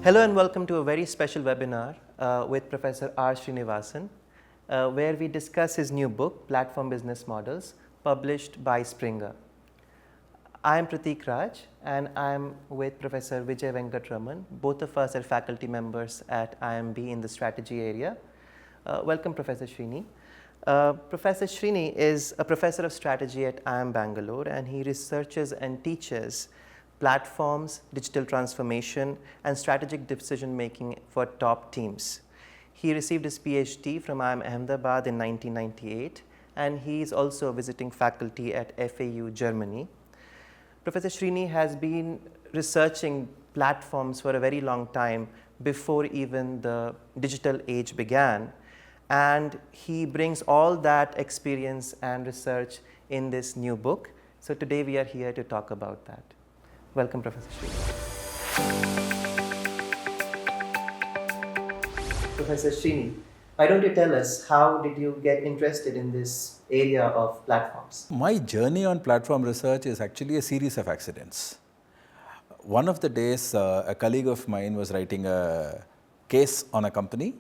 Hello and welcome to a very special webinar with Professor R. Srinivasan, where we discuss his new book, Platform Business Models, published by Springer. I am Prateek Raj and I am with Professor Vijay Venkataraman. Both of us are faculty members at IIMB in the strategy area. Welcome, Professor Srini. Professor Srini is a professor of strategy at IIM Bangalore, and he researches and teaches platforms, digital transformation, and strategic decision making for top teams. He received his PhD from IIM Ahmedabad in 1998, and he is also a visiting faculty at FAU Germany. Professor Srini has been researching platforms for a very long time before even the digital age began, and he brings all that experience and research in this new book. So today we are here to talk about that. Welcome, Professor Srini. Professor Srini, why don't you tell us, how did you get interested in this area of platforms? My journey on platform research is actually a series of accidents. One of the days, a colleague of mine was writing a case on a company,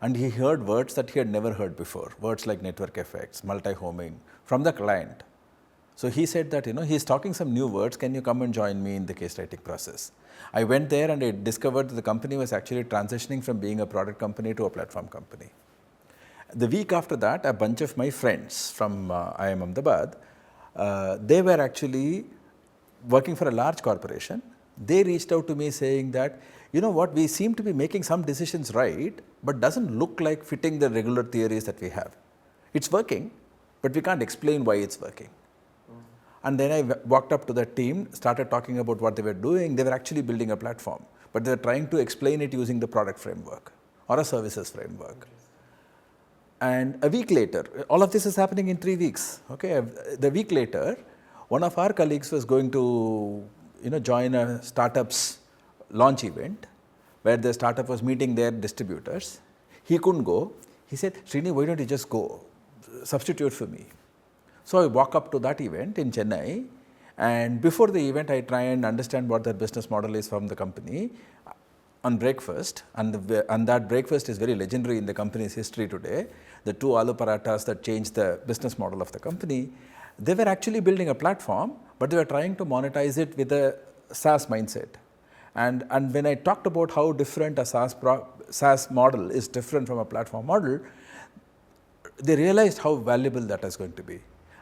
and he heard words that he had never heard before, words like network effects, multi-homing, from the client. So he said that, he's talking some new words, can you come and join me in the case writing process? I went there and I discovered that the company was actually transitioning from being a product company to a platform company. The week after that, a bunch of my friends from IIM Ahmedabad, they were actually working for a large corporation. They reached out to me saying that, you know what, we seem to be making some decisions right, but doesn't look like fitting the regular theories that we have. It's working, but we can't explain why it's working. And then I walked up to the team, started talking about what they were doing. They were actually building a platform, but they were trying to explain it using the product framework or a services framework. And a week later, all of this is happening in 3 weeks. Okay, the week later, one of our colleagues was going to, join a startup's launch event where the startup was meeting their distributors. He couldn't go. He said, Srini, why don't you just go, substitute for me? So I walk up to that event in Chennai, and before the event, I try and understand what their business model is from the company on breakfast, and that breakfast is very legendary in the company's history today. The 2 aloo parathas that changed the business model of the company. They were actually building a platform, but they were trying to monetize it with a SaaS mindset. And when I talked about how different a SaaS model is different from a platform model, they realized how valuable that is going to be.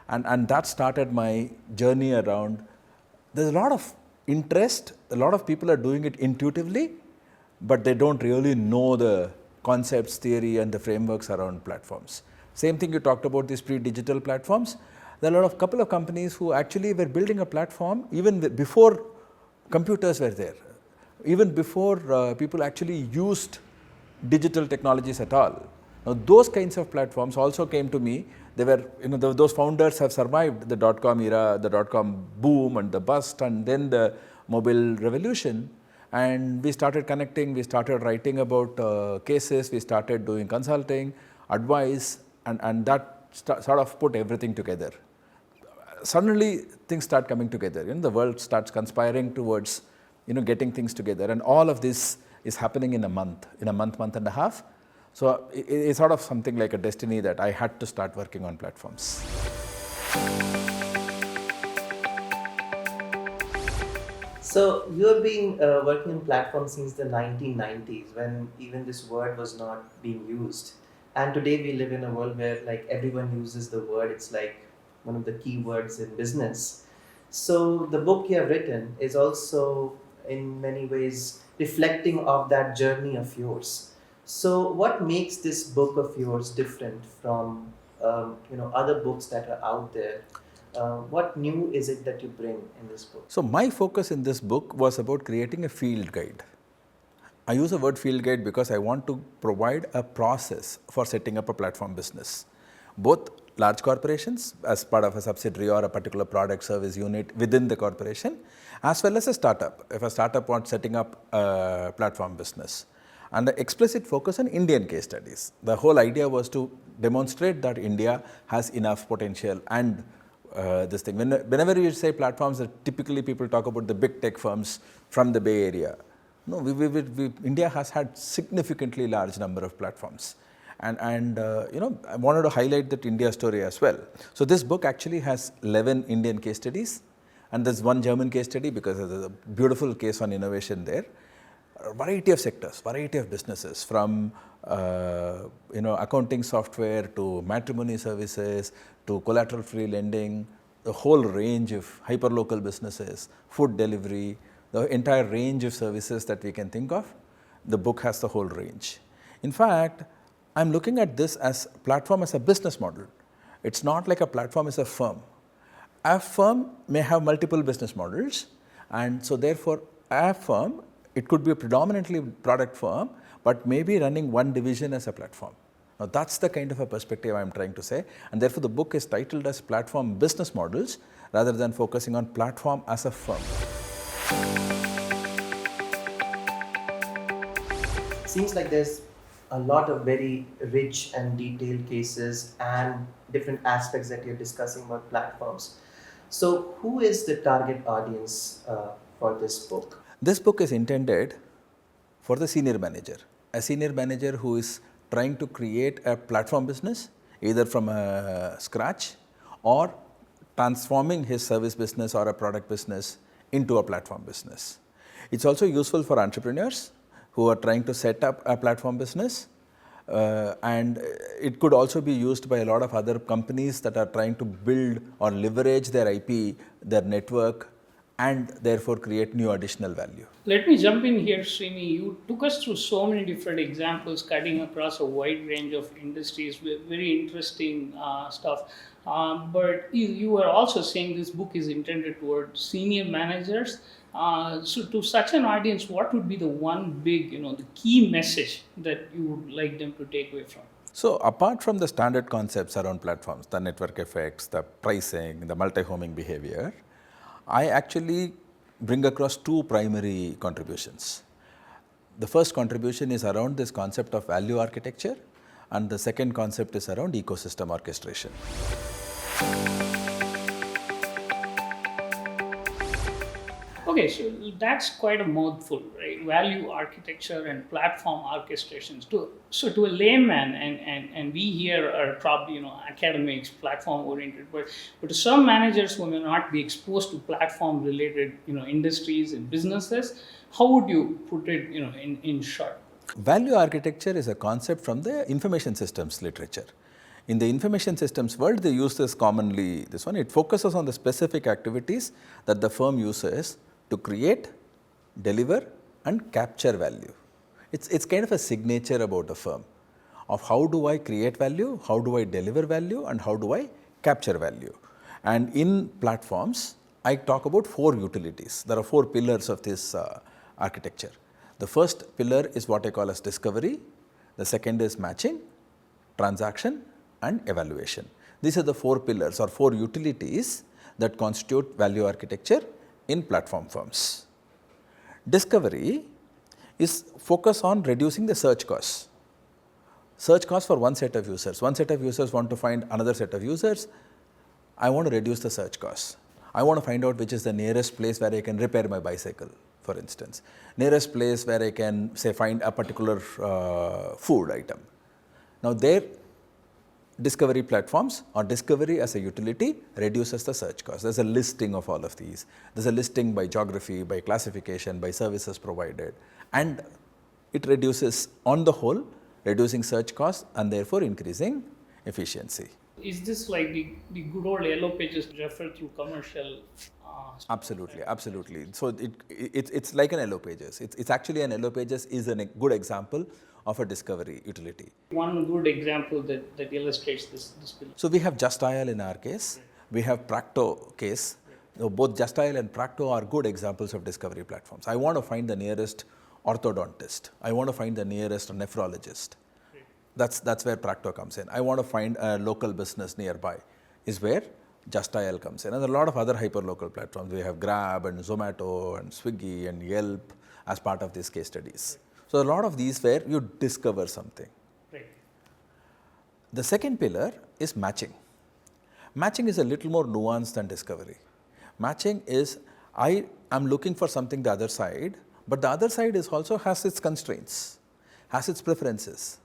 And that started my journey around, there's a lot of interest, a lot of people are doing it intuitively, but they don't really know the concepts, theory, and the frameworks around platforms. Same thing you talked about, these pre-digital platforms. There are a couple of companies who actually were building a platform even before computers were there, even before people actually used digital technologies at all. Now, those kinds of platforms also came to me. They were, those founders have survived the dot-com era, the dot-com boom and the bust, and then the mobile revolution. And we started connecting, we started writing about cases, we started doing consulting, advice, and that sort of put everything together. Suddenly, things start coming together. The world starts conspiring towards, getting things together. And all of this is happening in a month and a half. So it's sort of something like a destiny that I had to start working on platforms. So you have been working on platforms since the 1990s, when even this word was not being used. And today we live in a world where everyone uses the word. It's like one of the key words in business. So the book you have written is also in many ways reflecting of that journey of yours. So what makes this book of yours different from other books that are out there? What new is it that you bring in this book? So my focus in this book was about creating a field guide. I use the word field guide because I want to provide a process for setting up a platform business. Both large corporations as part of a subsidiary or a particular product service unit within the corporation, as well as a startup, if a startup wants setting up a platform business. And the explicit focus on Indian case studies. The whole idea was to demonstrate that India has enough potential and this thing. Whenever you say platforms, typically people talk about the big tech firms from the Bay Area. No, India has had significantly large number of platforms. And I wanted to highlight that India story as well. So this book actually has 11 Indian case studies, and there's one German case study because there's a beautiful case on innovation there. A variety of sectors, variety of businesses, from accounting software to matrimony services to collateral-free lending, the whole range of hyperlocal businesses, food delivery, the entire range of services that we can think of. The book has the whole range. In fact, I'm looking at this as platform as a business model. It's not like a platform as a firm. A firm may have multiple business models, and so therefore a firm, it could be a predominantly product firm, but maybe running one division as a platform. Now that's the kind of a perspective I'm trying to say, and therefore the book is titled as Platform Business Models rather than focusing on platform as a firm. Seems like there's a lot of very rich and detailed cases and different aspects that you're discussing about platforms. So who is the target audience for this book? This book is intended for the senior manager, a senior manager who is trying to create a platform business, either from scratch or transforming his service business or a product business into a platform business. It's also useful for entrepreneurs who are trying to set up a platform business, and it could also be used by a lot of other companies that are trying to build or leverage their IP, their network, and therefore create new additional value. Let me jump in here, Srini. You took us through so many different examples cutting across a wide range of industries with very interesting stuff. But you were also saying this book is intended towards senior managers. So to such an audience, what would be the one big, the key message that you would like them to take away from? So apart from the standard concepts around platforms, the network effects, the pricing, the multi-homing behavior, I actually bring across two primary contributions. The first contribution is around this concept of value architecture, and the second concept is around ecosystem orchestration. Okay, so that's quite a mouthful, right? Value architecture and platform orchestrations. So to a layman, and we here are probably academics, platform oriented, but to some managers who may not be exposed to platform related industries and businesses, how would you put it in short? Value architecture is a concept from the information systems literature. In the information systems world, they use this commonly. This one, it focuses on the specific activities that the firm uses to create, deliver, and capture value. It's kind of a signature about a firm of how do I create value, how do I deliver value, and how do I capture value. And in platforms, I talk about 4 utilities. There are 4 pillars of this architecture. The first pillar is what I call as discovery. The second is matching, transaction, and evaluation. These are the 4 pillars or 4 utilities that constitute value architecture in platform firms. Discovery is focused on reducing the search costs. Search costs for one set of users. One set of users want to find another set of users. I want to reduce the search costs. I want to find out which is the nearest place where I can repair my bicycle, for instance. Nearest place where I can, say, find a particular food item. Now, there discovery platforms or discovery as a utility reduces the search cost. There's a listing of all of these. There's a listing by geography, by classification, by services provided, and it reduces, on the whole, reducing search costs and therefore increasing efficiency. Is this like the good old yellow pages referred through commercial? Absolutely, absolutely. So it's like an yellow pages. It's actually an yellow pages is a good example of a discovery utility. One good example that illustrates this bill. So we have Justial in our case. We have Practo case. So both Justial and Practo are good examples of discovery platforms. I want to find the nearest orthodontist. I want to find the nearest nephrologist. That's where Practo comes in. I want to find a local business nearby is where Justial comes in. And there are a lot of other hyperlocal platforms. We have Grab and Zomato and Swiggy and Yelp as part of these case studies. So a lot of these where you discover something. Right. The second pillar is matching. Matching is a little more nuanced than discovery. Matching is, I am looking for something the other side, but the other side is also has its constraints, has its preferences.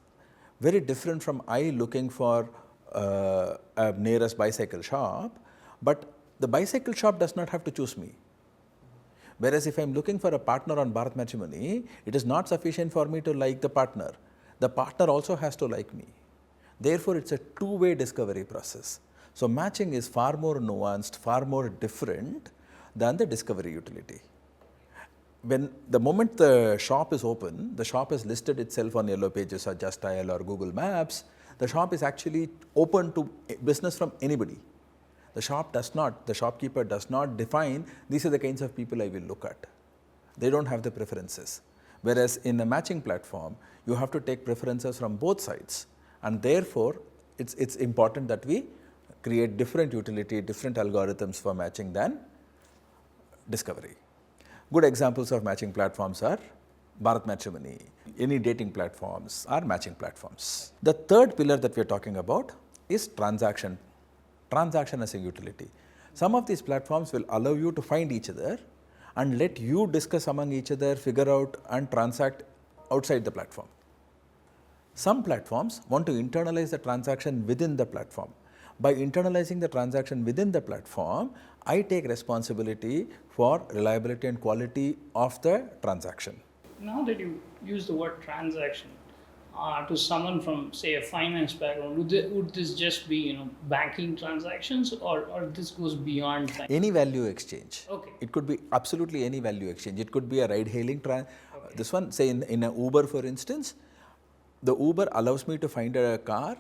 Very different from I looking for a nearest bicycle shop, but the bicycle shop does not have to choose me. Whereas if I am looking for a partner on Bharat Matrimony, it is not sufficient for me to like the partner. The partner also has to like me. Therefore, it's a two-way discovery process. So matching is far more nuanced, far more different than the discovery utility. When the moment the shop is open, the shop has listed itself on Yellow Pages or Just Dial or Google Maps, the shop is actually open to business from anybody. The shopkeeper does not define, these are the kinds of people I will look at. They don't have the preferences. Whereas in a matching platform, you have to take preferences from both sides. And therefore, it's important that we create different utility, different algorithms for matching than discovery. Good examples of matching platforms are Bharat Matrimony. Any dating platforms are matching platforms. The third pillar that we are talking about is transaction. Transaction as a utility. Some of these platforms will allow you to find each other and let you discuss among each other, figure out and transact outside the platform. Some platforms want to internalize the transaction within the platform. By internalizing the transaction within the platform, I take responsibility for reliability and quality of the transaction. Now that you use the word transaction, to someone from, say, a finance background, would this just be, banking transactions, or this goes beyond finance? Any value exchange. Okay. It could be absolutely any value exchange. It could be a ride-hailing. This one, say in a Uber, for instance, the Uber allows me to find a car.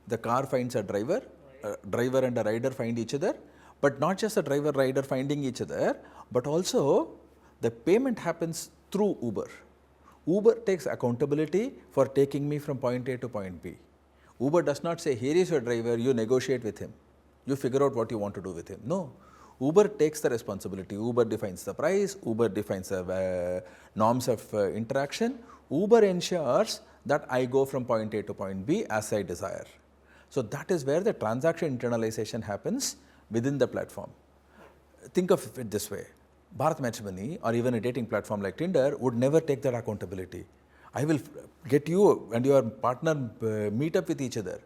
The car finds a driver. A driver and a rider find each other. But not just the driver-rider finding each other, but also the payment happens through Uber. Uber takes accountability for taking me from point A to point B. Uber does not say, here is your driver, you negotiate with him. You figure out what you want to do with him. No. Uber takes the responsibility. Uber defines the price. Uber defines the norms of interaction. Uber ensures that I go from point A to point B as I desire. So that is where the transaction internalization happens within the platform. Think of it this way. Bharat Matrimony or even a dating platform like Tinder would never take that accountability. I will get you and your partner meet up with each other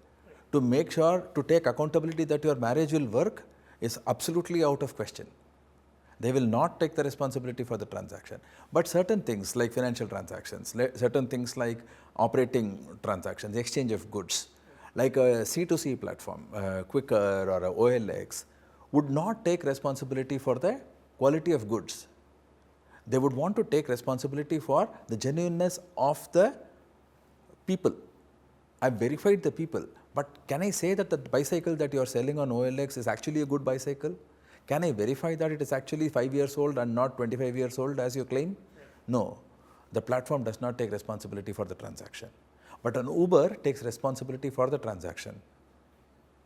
to make sure to take accountability that your marriage will work is absolutely out of question. They will not take the responsibility for the transaction. But certain things like financial transactions, certain things like operating transactions, the exchange of goods, like a C2C platform, Quicker or a OLX, would not take responsibility for the quality of goods. They would want to take responsibility for the genuineness of the people. I've verified the people, but can I say that the bicycle that you are selling on OLX is actually a good bicycle? Can I verify that it is actually 5 years old and not 25 years old as you claim? No. The platform does not take responsibility for the transaction. But an Uber takes responsibility for the transaction,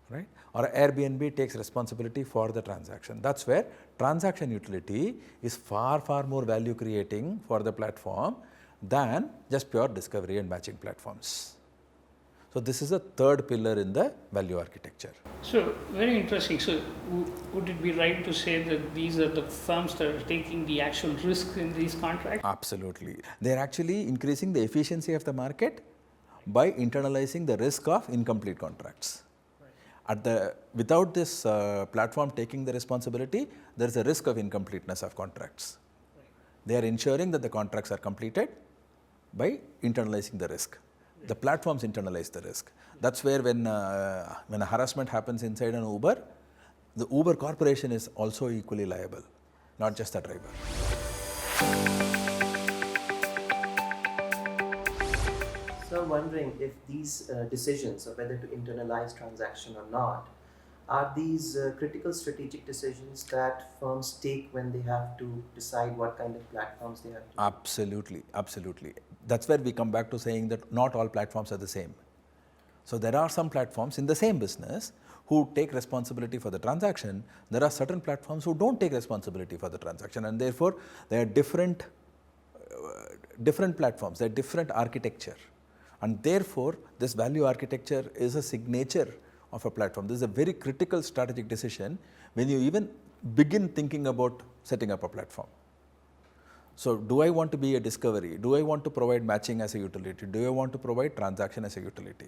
right? Or Airbnb takes responsibility for the transaction. That's where transaction utility is far, far more value creating for the platform than just pure discovery and matching platforms. So this is a third pillar in the value architecture. So very interesting. So would it be right to say that these are the firms that are taking the actual risk in these contracts? Absolutely. They are actually increasing the efficiency of the market by internalizing the risk of incomplete contracts. Without this platform taking the responsibility, there is a risk of incompleteness of contracts. They are ensuring that the contracts are completed by internalizing the risk. The platforms internalize the risk. That's where when a harassment happens inside an Uber, the Uber corporation is also equally liable, not just the driver. So I'm wondering if these decisions of whether to internalize transaction or not, are these critical strategic decisions that firms take when they have to decide what kind of platforms they have to? Absolutely, absolutely. That's where we come back to saying that not all platforms are the same. So there are some platforms in the same business who take responsibility for the transaction. There are certain platforms who don't take responsibility for the transaction, and therefore they are different platforms, they are different architecture. And therefore, this value architecture is a signature of a platform. This is a very critical strategic decision when you even begin thinking about setting up a platform. So do I want to be a discovery? Do I want to provide matching as a utility? Do I want to provide transaction as a utility?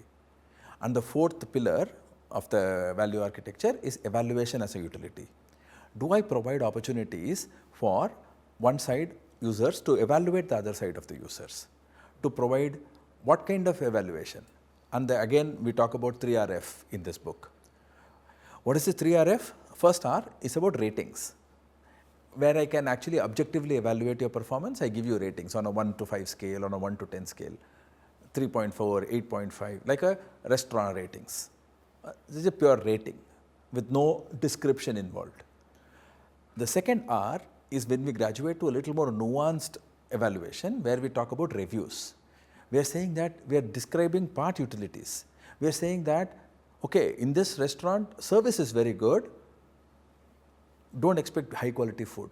And the fourth pillar of the value architecture is evaluation as a utility. Do I provide opportunities for one side users to evaluate the other side of the users? To provide what kind of evaluation? And again, we talk about 3RF in this book. What is the 3RF? First R is about ratings, where I can actually objectively evaluate your performance. I give you ratings on a 1 to 5 scale, on a 1 to 10 scale, 3.4, 8.5, like a restaurant ratings. This is a pure rating with no description involved. The second R is when we graduate to a little more nuanced evaluation, where we talk about reviews. We are saying that we are describing part utilities. We are saying that, okay, in this restaurant, service is very good. Don't expect high quality food.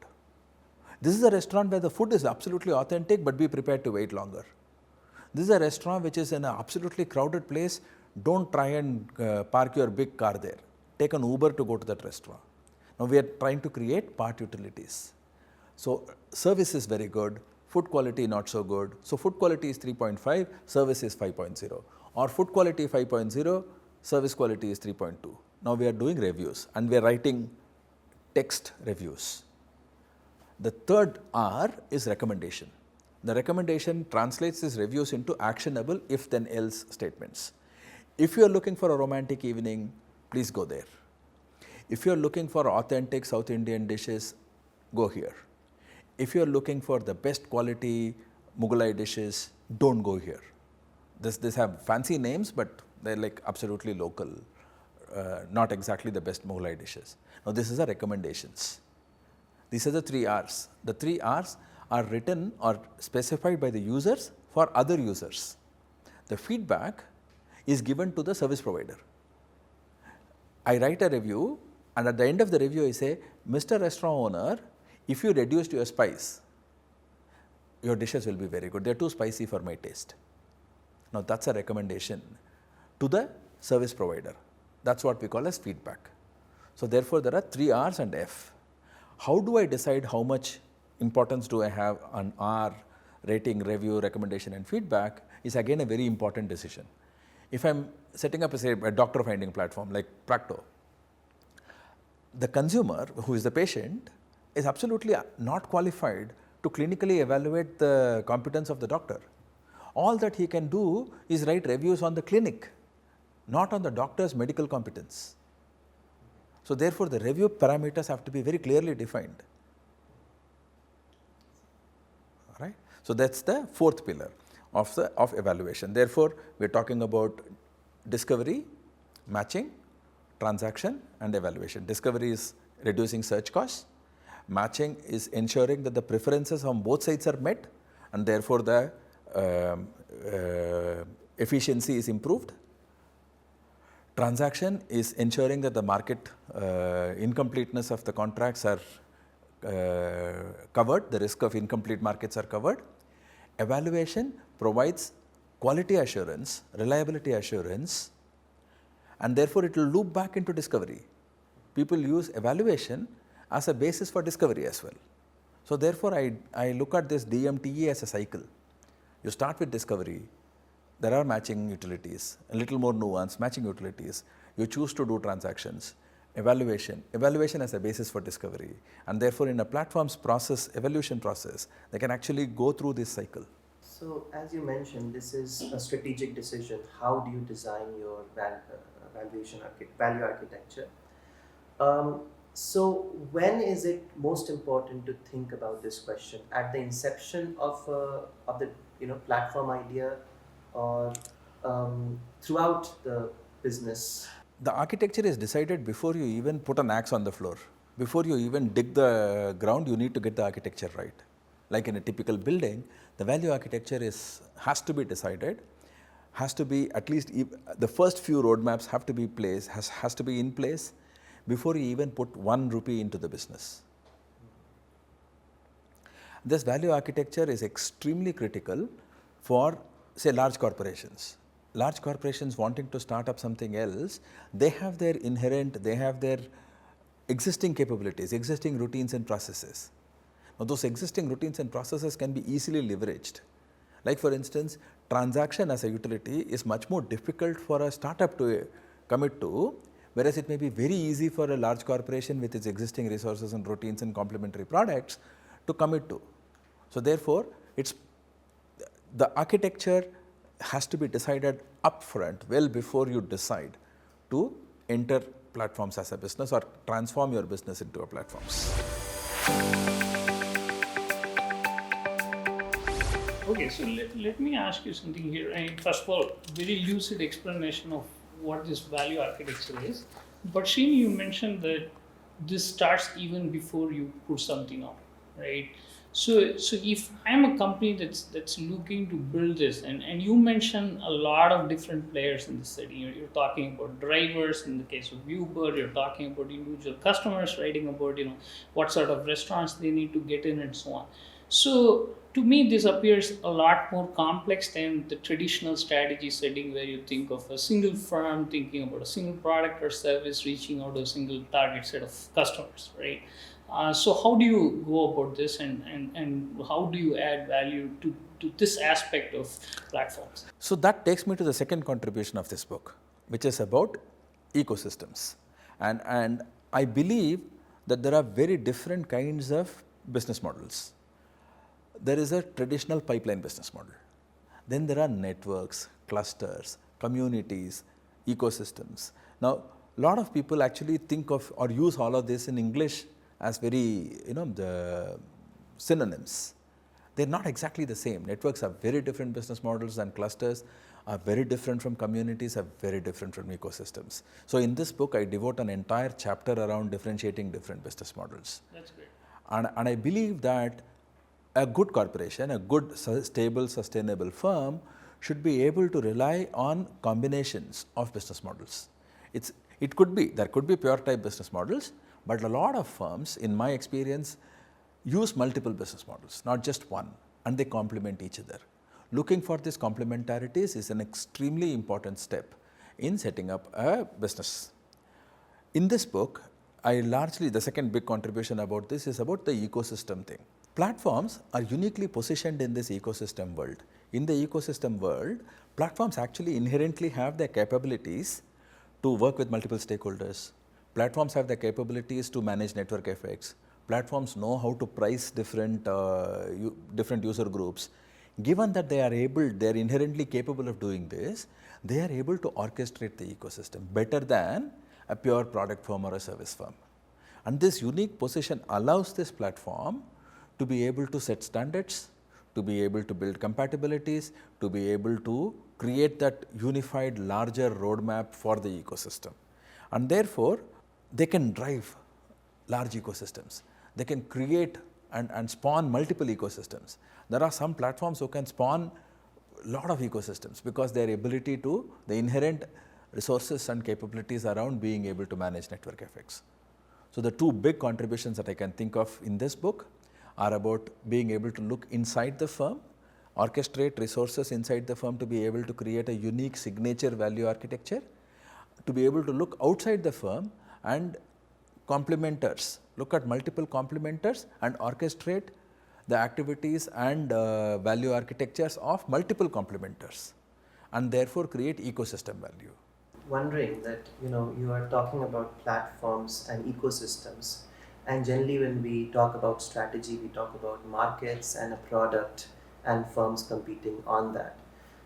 This is a restaurant where the food is absolutely authentic, but be prepared to wait longer. This is a restaurant which is in an absolutely crowded place. Don't try and park your big car there. Take an Uber to go to that restaurant. Now we are trying to create part utilities. So service is very good, food quality not so good. So food quality is 3.5, service is 5.0. Or food quality 5.0, service quality is 3.2. Now we are doing reviews and we are writing text reviews. The third R is recommendation. The recommendation translates these reviews into actionable if then else statements. If you are looking for a romantic evening, please go there. If you are looking for authentic South Indian dishes, go here. If you are looking for the best quality Mughalai dishes, don't go here. This have fancy names, but they're like absolutely local, not exactly the best Mughalai dishes. Now this is our recommendations. These are the 3 R's. The 3 R's are written or specified by the users for other users. The feedback is given to the service provider. I write a review and at the end of the review I say, Mr. Restaurant owner, if you reduced your spice, your dishes will be very good. They are too spicy for my taste. Now that's a recommendation to the service provider. That's what we call as feedback. So therefore there are 3 R's and F. How do I decide how much importance do I have on R, rating, review, recommendation and feedback is again a very important decision. If I'm setting up a doctor finding platform like Practo, the consumer who is the patient is absolutely not qualified to clinically evaluate the competence of the doctor. All that he can do is write reviews on the clinic, not on the doctor's medical competence. So therefore the review parameters have to be very clearly defined. All right? So that's the fourth pillar of evaluation. Therefore, we are talking about discovery, matching, transaction and evaluation. Discovery is reducing search costs. Matching is ensuring that the preferences on both sides are met and therefore the efficiency is improved. Transaction is ensuring that the market incompleteness of the contracts are covered, the risk of incomplete markets are covered. Evaluation provides quality assurance, reliability assurance, and therefore it will loop back into discovery. People use evaluation as a basis for discovery as well. So therefore I look at this DMTE as a cycle. You start with discovery, there are matching utilities, a little more nuance, matching utilities. You choose to do transactions, evaluation as a basis for discovery. And therefore in a platform's process, evolution process, they can actually go through this cycle. So as you mentioned, this is a strategic decision. How do you design your value architecture? So when is it most important to think about this question? At the inception of the platform idea, or throughout the business? The architecture is decided before you even put an axe on the floor. Before you even dig the ground, you need to get the architecture right. Like in a typical building, the value architecture has to be decided, has to be at least the first few roadmaps have to be has to be in place before you even put 1 rupee into the business. This value architecture is extremely critical for, say, large corporations. large corporations wanting to start up something else, they have their existing capabilities, existing routines and processes. Now, those existing routines and processes can be easily leveraged. Like for instance, transaction as a utility is much more difficult for a startup to commit to, whereas it may be very easy for a large corporation with its existing resources and routines and complementary products to commit to. So therefore, the architecture has to be decided upfront, well before you decide to enter platforms as a business or transform your business into a platforms. Okay, so let me ask you something here. I mean, first of all, very lucid explanation of what this value architecture is. But Srini, you mentioned that this starts even before you put something out, right? So if I'm a company that's looking to build this, and you mentioned a lot of different players in the city. You're talking about drivers in the case of Uber. You're talking about individual customers, writing about what sort of restaurants they need to get in and so on. So to me, this appears a lot more complex than the traditional strategy setting where you think of a single firm thinking about a single product or service reaching out to a single target set of customers, right? So how do you go about this, and how do you add value to this aspect of platforms? So that takes me to the second contribution of this book, which is about ecosystems. And I believe that there are very different kinds of business models. There is a traditional pipeline business model. Then there are networks, clusters, communities, ecosystems. Now, a lot of people actually think of or use all of this in English as very, the synonyms. They're not exactly the same. Networks are very different business models, and clusters are very different from communities, are very different from ecosystems. So in this book, I devote an entire chapter around differentiating different business models. That's great. And I believe that a good corporation, a good, stable, sustainable firm should be able to rely on combinations of business models. There could be pure type business models, but a lot of firms, in my experience, use multiple business models, not just one, and they complement each other. Looking for these complementarities is an extremely important step in setting up a business. In this book, the second big contribution about this is about the ecosystem thing. Platforms are uniquely positioned in this ecosystem world. In the ecosystem world, platforms actually inherently have the capabilities to work with multiple stakeholders. Platforms have the capabilities to manage network effects. Platforms know how to price different user groups. Given that they are inherently capable of doing this, they are able to orchestrate the ecosystem better than a pure product firm or a service firm. And this unique position allows this platform to be able to set standards, to be able to build compatibilities, to be able to create that unified larger roadmap for the ecosystem. And therefore, they can drive large ecosystems. They can create and spawn multiple ecosystems. There are some platforms who can spawn a lot of ecosystems because their ability to, the inherent resources and capabilities around being able to manage network effects. So the two big contributions that I can think of in this book are about being able to look inside the firm, orchestrate resources inside the firm to be able to create a unique signature value architecture, to be able to look outside the firm and complementers, look at multiple complementers and orchestrate the activities and value architectures of multiple complementers, and therefore create ecosystem value. Wondering that you are talking about platforms and ecosystems, and generally when we talk about strategy, we talk about markets and a product and firms competing on that.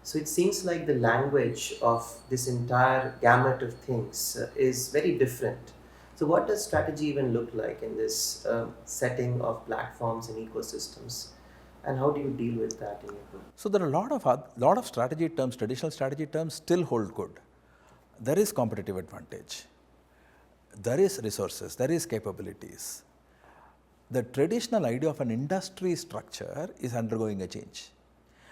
So it seems like the language of this entire gamut of things is very different. So what does strategy even look like in this setting of platforms and ecosystems, and how do you deal with that in your book? So there are a lot of strategy terms, traditional strategy terms still hold good. There is competitive advantage, there is resources, there is capabilities. The traditional idea of an industry structure is undergoing a change.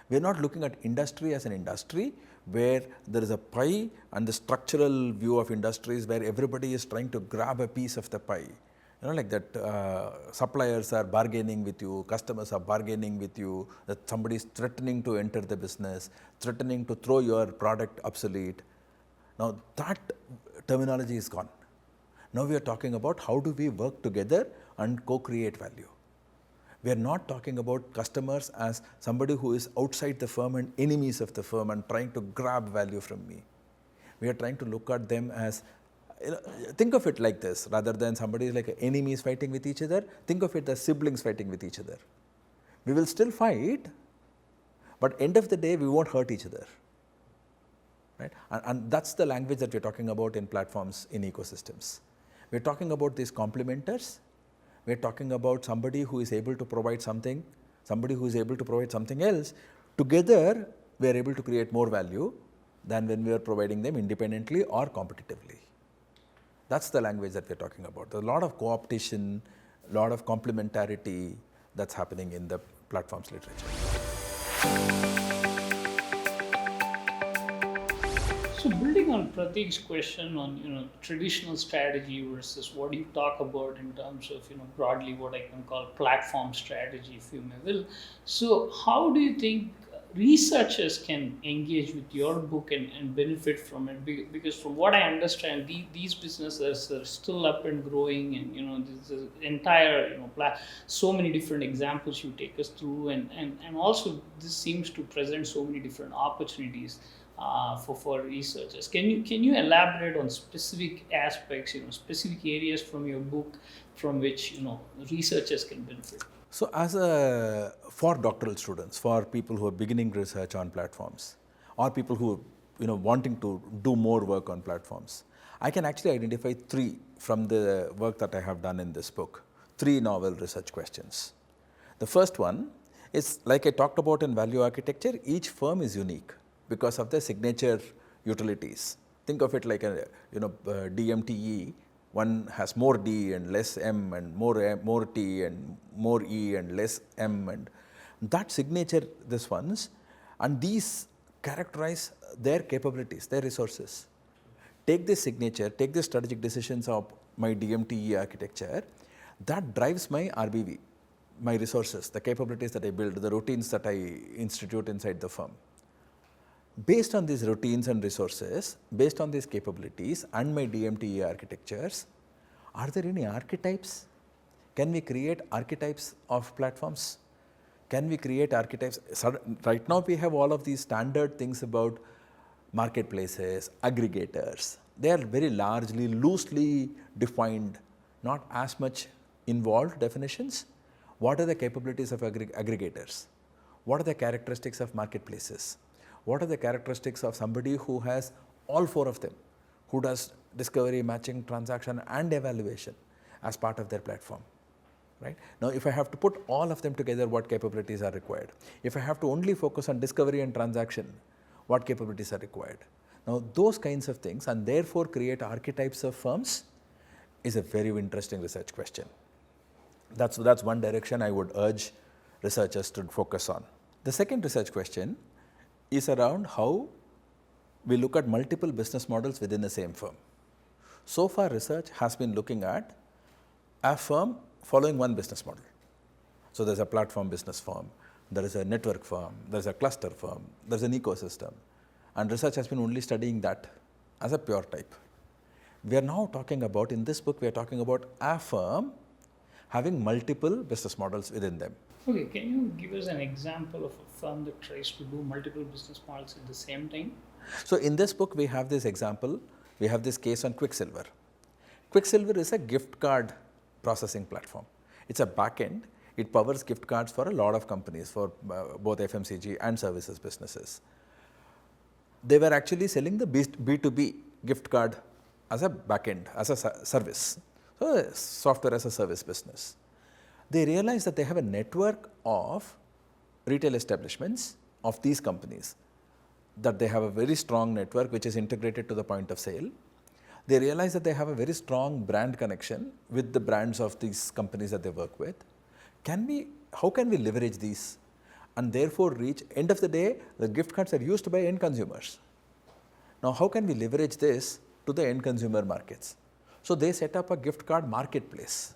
We are not looking at industry as an industry where there is a pie, and the structural view of industries where everybody is trying to grab a piece of the pie. Like that suppliers are bargaining with you, customers are bargaining with you, that somebody is threatening to enter the business, threatening to throw your product obsolete. Now that terminology is gone. Now we are talking about how do we work together and co-create value. We are not talking about customers as somebody who is outside the firm and enemies of the firm and trying to grab value from me. We are trying to look at them as, think of it like this, rather than somebody like enemies fighting with each other, think of it as siblings fighting with each other. We will still fight, but end of the day, we won't hurt each other. Right? And that's the language that we're talking about in platforms, in ecosystems. We're talking about these complementers. We're talking about somebody who is able to provide something, somebody who is able to provide something else. Together, we are able to create more value than when we are providing them independently or competitively. That's the language that we're talking about. There's a lot of co-optation, a lot of complementarity that's happening in the platforms literature. So building on Prateek's question on traditional strategy versus what you talk about in terms of broadly what I can call platform strategy, if you may will. So how do you think researchers can engage with your book and benefit from it? Because from what I understand, these businesses are still up and growing, and this is entire so many different examples you take us through, and also this seems to present so many different opportunities for researchers. Can you elaborate on specific aspects, specific areas from your book from which researchers can benefit? So for doctoral students, for people who are beginning research on platforms, or people who wanting to do more work on platforms, I can actually identify 3 from the work that I have done in this book, 3 novel research questions. The first one is, like I talked about in value architecture, each firm is unique because of their signature utilities. Think of it like a DMTE. One has more D and less M, and more T and more E and less M, and that signature, this ones, and these characterize their capabilities, their resources. Take this signature, take the strategic decisions of my DMTE architecture, that drives my RBV, my resources, the capabilities that I build, the routines that I institute inside the firm. Based on these routines and resources, based on these capabilities and my DMTE architectures, are there any archetypes? Can we create archetypes of platforms? Can we create archetypes? So right now we have all of these standard things about marketplaces, aggregators. They are very largely, loosely defined, not as much involved definitions. What are the capabilities of aggregators? What are the characteristics of marketplaces? What are the characteristics of somebody who has all 4 of them, who does discovery, matching, transaction and evaluation as part of their platform, right? Now, if I have to put all of them together, what capabilities are required? If I have to only focus on discovery and transaction, what capabilities are required? Now, those kinds of things, and therefore create archetypes of firms, is a very interesting research question. That's one direction I would urge researchers to focus on. The second research question is around how we look at multiple business models within the same firm. So far, research has been looking at a firm following one business model. So there's a platform business firm, there is a network firm, there's a cluster firm, there's an ecosystem, and research has been only studying that as a pure type. We are now talking about, in this book, we are talking about a firm having multiple business models within them. Okay, can you give us an example of a firm that tries to do multiple business models at the same time? So in this book, we have this example, we have this case on Quicksilver. Quicksilver is a gift card processing platform. It's a backend. It powers gift cards for a lot of companies, for both FMCG and services businesses. They were actually selling the B2B gift card as a backend, as a service, so a software as a service business. They realized that they have a network of retail establishments of these companies, that they have a very strong network which is integrated to the point of sale. They realize that they have a very strong brand connection with the brands of these companies that they work with. How can we leverage these and therefore reach, end of the day, the gift cards are used by end consumers. Now, how can we leverage this to the end consumer markets? So they set up a gift card marketplace.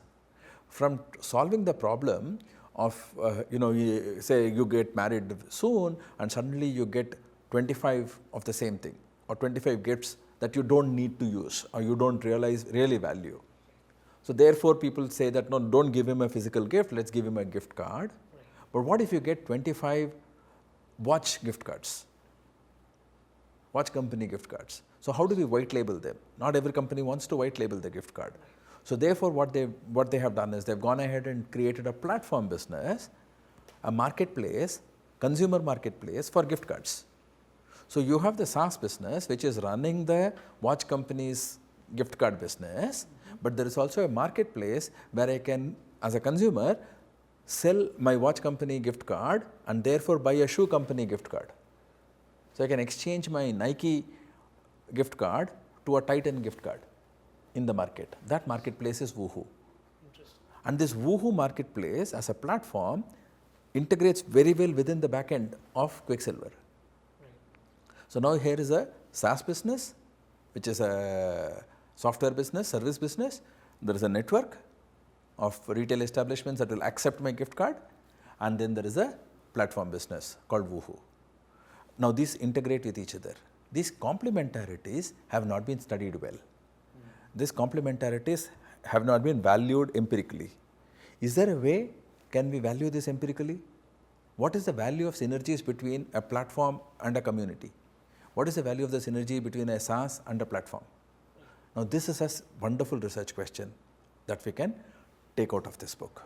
from solving the problem of, say you get married soon and suddenly you get 25 of the same thing or 25 gifts that you don't need to use or you don't really value. So therefore people say that no, don't give him a physical gift, let's give him a gift card. But what if you get 25 watch gift cards, watch company gift cards? So how do we white label them? Not every company wants to white label the gift card. So therefore what they have done is they've gone ahead and created a platform business, a marketplace, consumer marketplace for gift cards. So you have the SaaS business which is running the watch company's gift card business, but there is also a marketplace where I can, as a consumer, sell my watch company gift card and therefore buy a shoe company gift card. So I can exchange my Nike gift card to a Titan gift card in the market. That marketplace is Woohoo. And this Woohoo marketplace as a platform integrates very well within the back end of Quicksilver. So now here is a SaaS business, which is a software business, service business. There is a network of retail establishments that will accept my gift card, and then there is a platform business called Woohoo. Now these integrate with each other. These complementarities have not been studied well. These complementarities have not been valued empirically. Is there a way, can we value this empirically? What is the value of synergies between a platform and a community? What is the value of the synergy between a SaaS and a platform? Now this is a wonderful research question that we can take out of this book.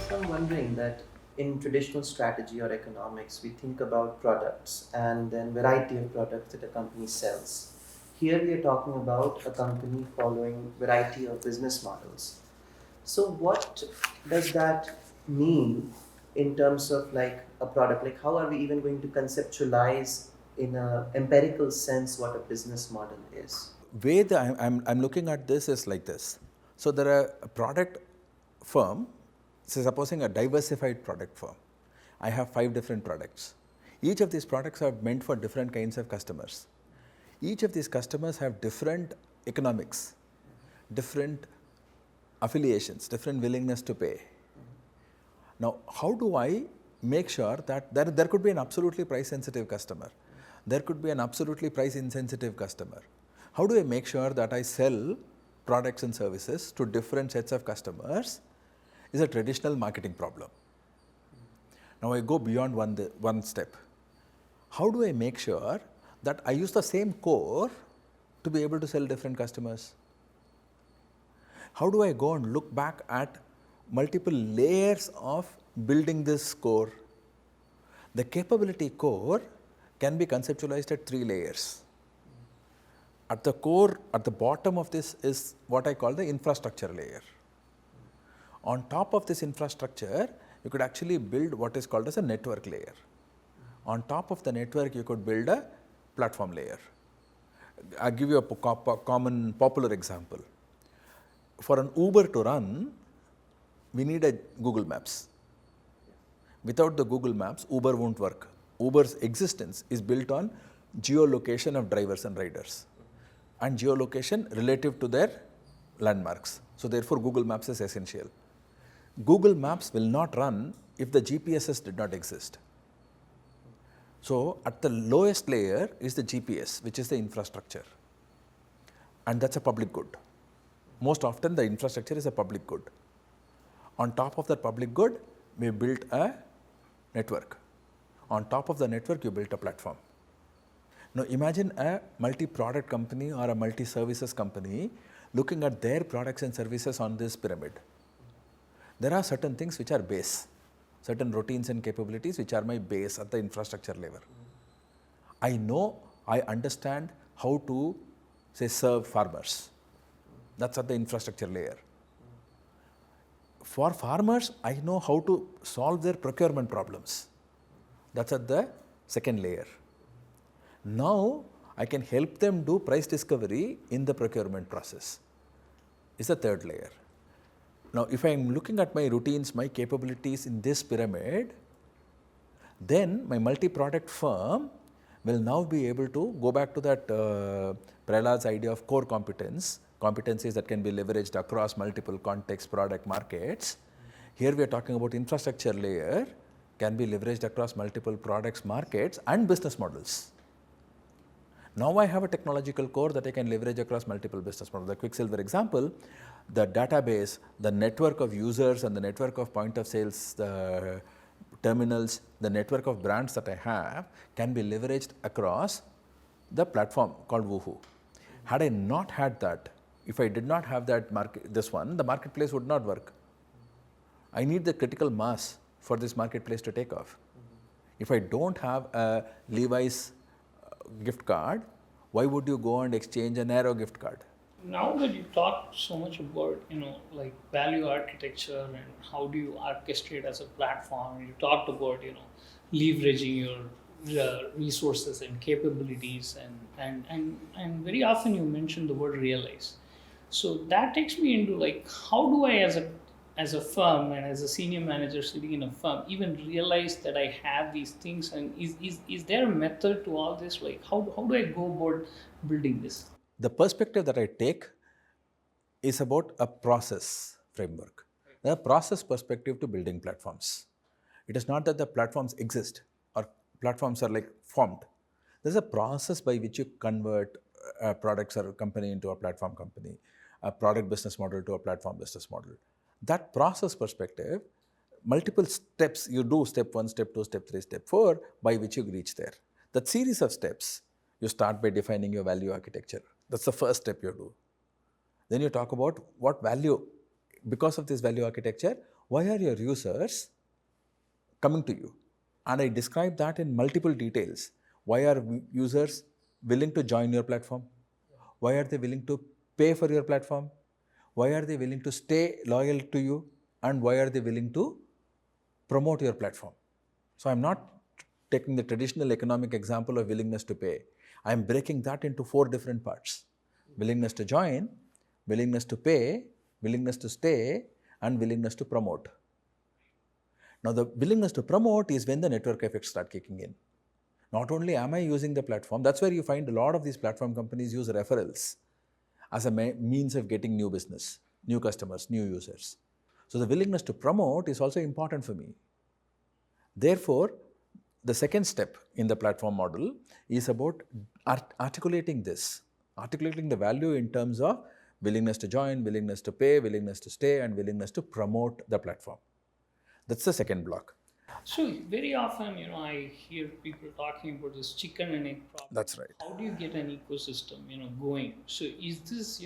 So I'm wondering that in traditional strategy or economics, we think about products and then variety of products that a company sells. Here we are talking about a company following variety of business models. So what does that mean in terms of like a product? Like how are we even going to conceptualize in an empirical sense what a business model is? Way that I'm looking at this is like this. So there are a product firm, so supposing a diversified product firm. I have 5 different products. Each of these products are meant for different kinds of customers. Each of these customers have different economics, different affiliations, different willingness to pay. Now, how do I make sure that there could be an absolutely price sensitive customer? There could be an absolutely price insensitive customer. How do I make sure that I sell products and services to different sets of customers is a traditional marketing problem. Now I go beyond one step. How do I make sure that I use the same core to be able to sell different customers? How do I go and look back at multiple layers of building this core? The capability core can be conceptualized at 3 layers. At the core, at the bottom of this is what I call the infrastructure layer. On top of this infrastructure, you could actually build what is called as a network layer. On top of the network, you could build a platform layer. I'll give you a common popular example. For an Uber to run, we need a Google Maps. Without the Google Maps, Uber won't work. Uber's existence is built on geolocation of drivers and riders and geolocation relative to their landmarks. So therefore, Google Maps is essential. Google Maps will not run if the GPSs did not exist. So at the lowest layer is the GPS, which is the infrastructure. And that's a public good. Most often the infrastructure is a public good. On top of that public good, we built a network. On top of the network, you built a platform. Now imagine a multi-product company or a multi-services company looking at their products and services on this pyramid. There are certain things which are base, certain routines and capabilities which are my base at the infrastructure level. I know, I understand how to, say, serve farmers. That's at the infrastructure layer. For farmers, I know how to solve their procurement problems. That's at the second layer. Now, I can help them do price discovery in the procurement process. Is the third layer. Now, if I am looking at my routines, my capabilities in this pyramid, then my multi-product firm will now be able to go back to that Prahlad's idea of core competencies that can be leveraged across multiple contexts, product, markets. Here we are talking about infrastructure layer can be leveraged across multiple products, markets and business models. Now I have a technological core that I can leverage across multiple business models. The Quicksilver example, the database, the network of users and the network of point of sales, the terminals, the network of brands that I have can be leveraged across the platform called Woohoo. Had I not had that, if I did not have that the marketplace would not work. I need the critical mass for this marketplace to take off. If I don't have a Levi's gift card, why would you go and exchange a narrow gift card? Now that you talk so much about, like value architecture and how do you orchestrate as a platform, you talked about, leveraging your resources and capabilities, and very often you mention the word realize. So that takes me into like, how do I as a firm and as a senior manager sitting in a firm even realize that I have these things, and is there a method to all this? Like how do I go about building this? The perspective that I take is about a process framework. There's a process perspective to building platforms. It is not that the platforms exist or platforms are like formed. There's a process by which you convert products or a company into a platform company, a product business model to a platform business model. That process perspective, multiple steps, you do step 1, step 2, step 3, step 4, by which you reach there. That series of steps, you start by defining your value architecture. That's the first step you do. Then you talk about what value, because of this value architecture, why are your users coming to you? And I describe that in multiple details. Why are users willing to join your platform? Why are they willing to pay for your platform? Why are they willing to stay loyal to you? And why are they willing to promote your platform? So I'm not taking the traditional economic example of willingness to pay. I'm breaking that into 4 different parts. Willingness to join, willingness to pay, willingness to stay, and willingness to promote. Now the willingness to promote is when the network effects start kicking in. Not only am I using the platform, that's where you find a lot of these platform companies use referrals as a means of getting new business, new customers, new users. So the willingness to promote is also important for me. Therefore, the second step in the platform model is about articulating this, articulating the value in terms of willingness to join, willingness to pay, willingness to stay, and willingness to promote the platform. That's the second block. So very often, I hear people talking about this chicken and egg problem. That's right. How do you get an ecosystem, going? So is this,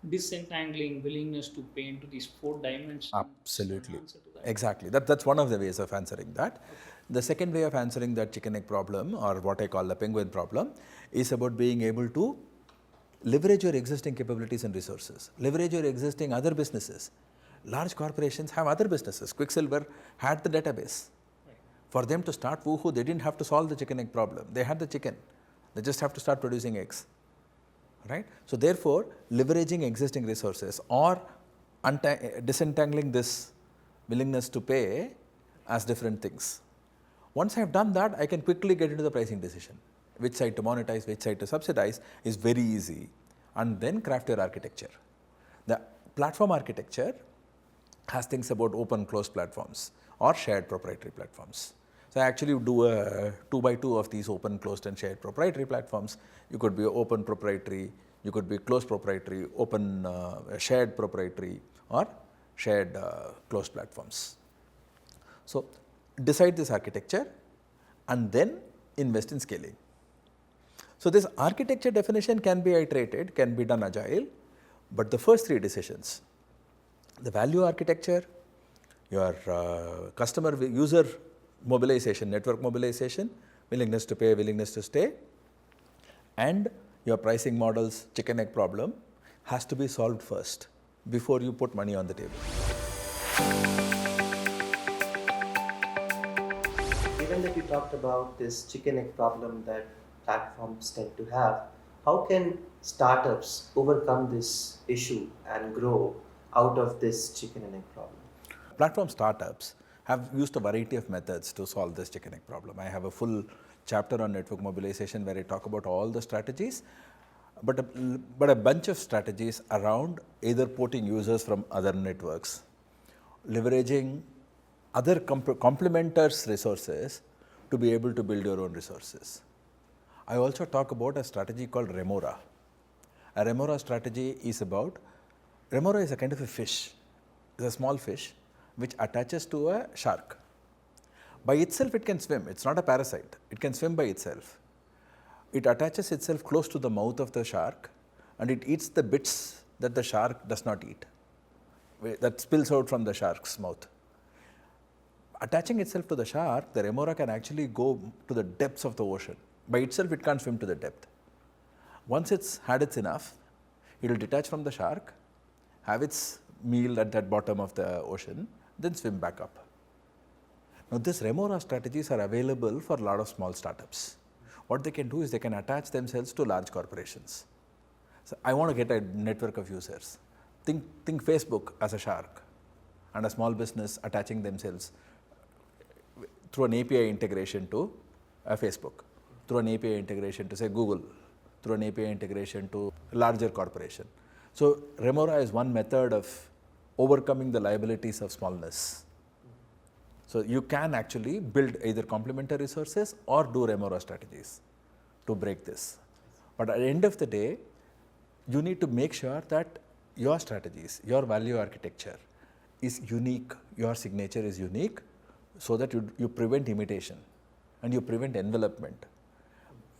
disentangling willingness to pay into these 4 dimensions? Absolutely. An answer to that? Exactly. That's one of the ways of answering that. Okay. The second way of answering that chicken egg problem, or what I call the penguin problem, is about being able to leverage your existing capabilities and resources, leverage your existing other businesses. Large corporations have other businesses. Quicksilver had the database. Right. For them to start Woohoo, they didn't have to solve the chicken egg problem. They had the chicken. They just have to start producing eggs. Right? So therefore, leveraging existing resources or disentangling this willingness to pay as different things. Once I have done that, I can quickly get into the pricing decision. Which side to monetize, which side to subsidize is very easy. And then craft your architecture. The platform architecture has things about open closed platforms or shared proprietary platforms. So I actually do a 2x2 of these open, closed and shared proprietary platforms. You could be open proprietary, you could be closed proprietary, open shared proprietary, or shared closed platforms. So decide this architecture and then invest in scaling. So this architecture definition can be iterated, can be done agile, but the first 3 decisions, the value architecture, your customer user mobilization, network mobilization, willingness to pay, willingness to stay, and your pricing models chicken egg problem has to be solved first before you put money on the table. Given that you talked about this chicken egg problem that platforms tend to have, how can startups overcome this issue and grow out of this chicken and egg problem? Platform startups have used a variety of methods to solve this chicken egg problem. I have a full chapter on network mobilization where I talk about all the strategies, but a bunch of strategies around either porting users from other networks, leveraging other complementers' resources to be able to build your own resources. I also talk about a strategy called Remora. A Remora strategy is about, Remora is a kind of a fish, it's a small fish which attaches to a shark. By itself it can swim, it's not a parasite, it can swim by itself. It attaches itself close to the mouth of the shark and it eats the bits that the shark does not eat, that spills out from the shark's mouth. Attaching itself to the shark, the Remora can actually go to the depths of the ocean. By itself it can't swim to the depth. Once it's had its enough, it will detach from the shark, have its meal at that bottom of the ocean, then swim back up. Now these Remora strategies are available for a lot of small startups. What they can do is they can attach themselves to large corporations. So I want to get a network of users. Think Facebook as a shark and a small business attaching themselves through an API integration to a Facebook, through an API integration to say Google, through an API integration to a larger corporation. So Remora is one method of overcoming the liabilities of smallness. So you can actually build either complementary resources or do Remora strategies to break this. But at the end of the day, you need to make sure that your strategies, your value architecture is unique, your signature is unique, so that you prevent imitation and you prevent envelopment.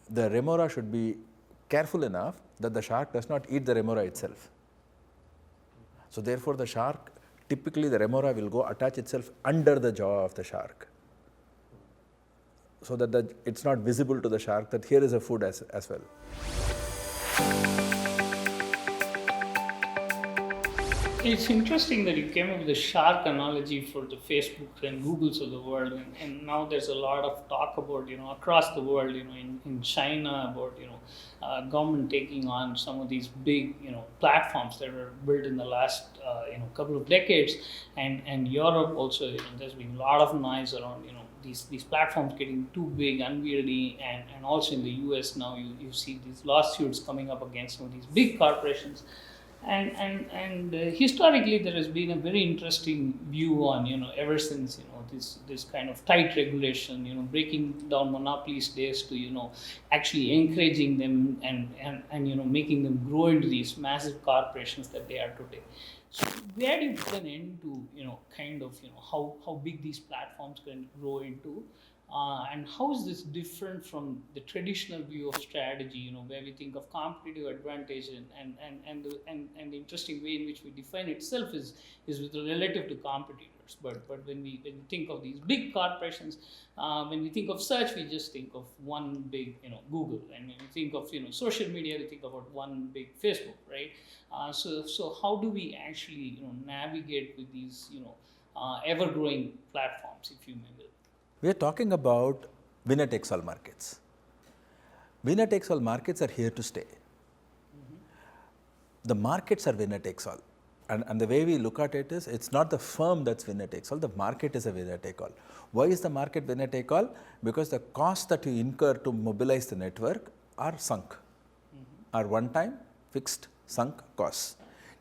The Remora should be careful enough that the shark does not eat the Remora itself. So therefore the shark, typically the Remora will go attach itself under the jaw of the shark, so that it's not visible to the shark that here is a food as well. It's interesting that you came up with the shark analogy for the Facebook and Googles of the world, and now there's a lot of talk about, across the world, in China about, government taking on some of these big, platforms that were built in the last, couple of decades, and Europe also, there's been a lot of noise around, these platforms getting too big, unwieldy, and also in the US now you see these lawsuits coming up against some of these big corporations. And historically there has been a very interesting view on, ever since, this kind of tight regulation, breaking down monopolies days to, actually encouraging them and making them grow into these massive corporations that they are today. So where do you put an end to, how big these platforms can grow into? And how is this different from the traditional view of strategy, where we think of competitive advantage and the interesting way in which we define itself is with relative to competitors. But when we think of these big corporations, when we think of search, we just think of one big, Google, and when we think of social media, we think about one big Facebook, right? So how do we actually navigate with these ever-growing platforms, if you may? We are talking about winner-takes-all markets. Winner-takes-all markets are here to stay. The markets are winner-takes-all. And the way we look at it is, it's not the firm that's winner-takes-all, the market is a winner-take-all. Why is the market winner-take-all? Because the costs that you incur to mobilize the network are sunk, are one-time, fixed, sunk costs.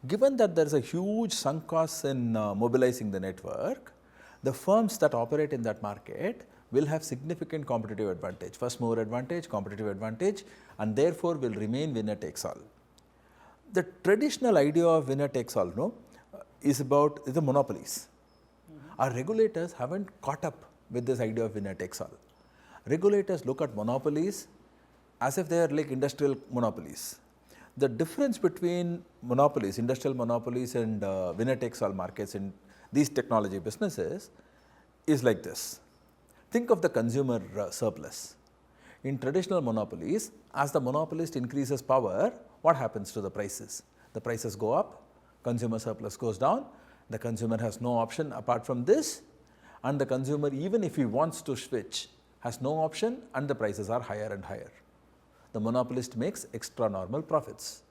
Given that there is a huge sunk cost in mobilizing the network, the firms that operate in that market will have significant competitive advantage, first mover advantage, competitive advantage, and therefore will remain winner takes all. The traditional idea of winner takes all is about the monopolies. Our regulators haven't caught up with this idea of winner takes all. Regulators look at monopolies as if they are like industrial monopolies. The difference between monopolies, industrial monopolies and winner takes all markets in these technology businesses is like this. Think of the consumer surplus. In traditional monopolies, as the monopolist increases power, what happens to the prices? The prices go up, consumer surplus goes down, the consumer has no option apart from this, and the consumer, even if he wants to switch, has no option and the prices are higher and higher. The monopolist makes extra normal profits.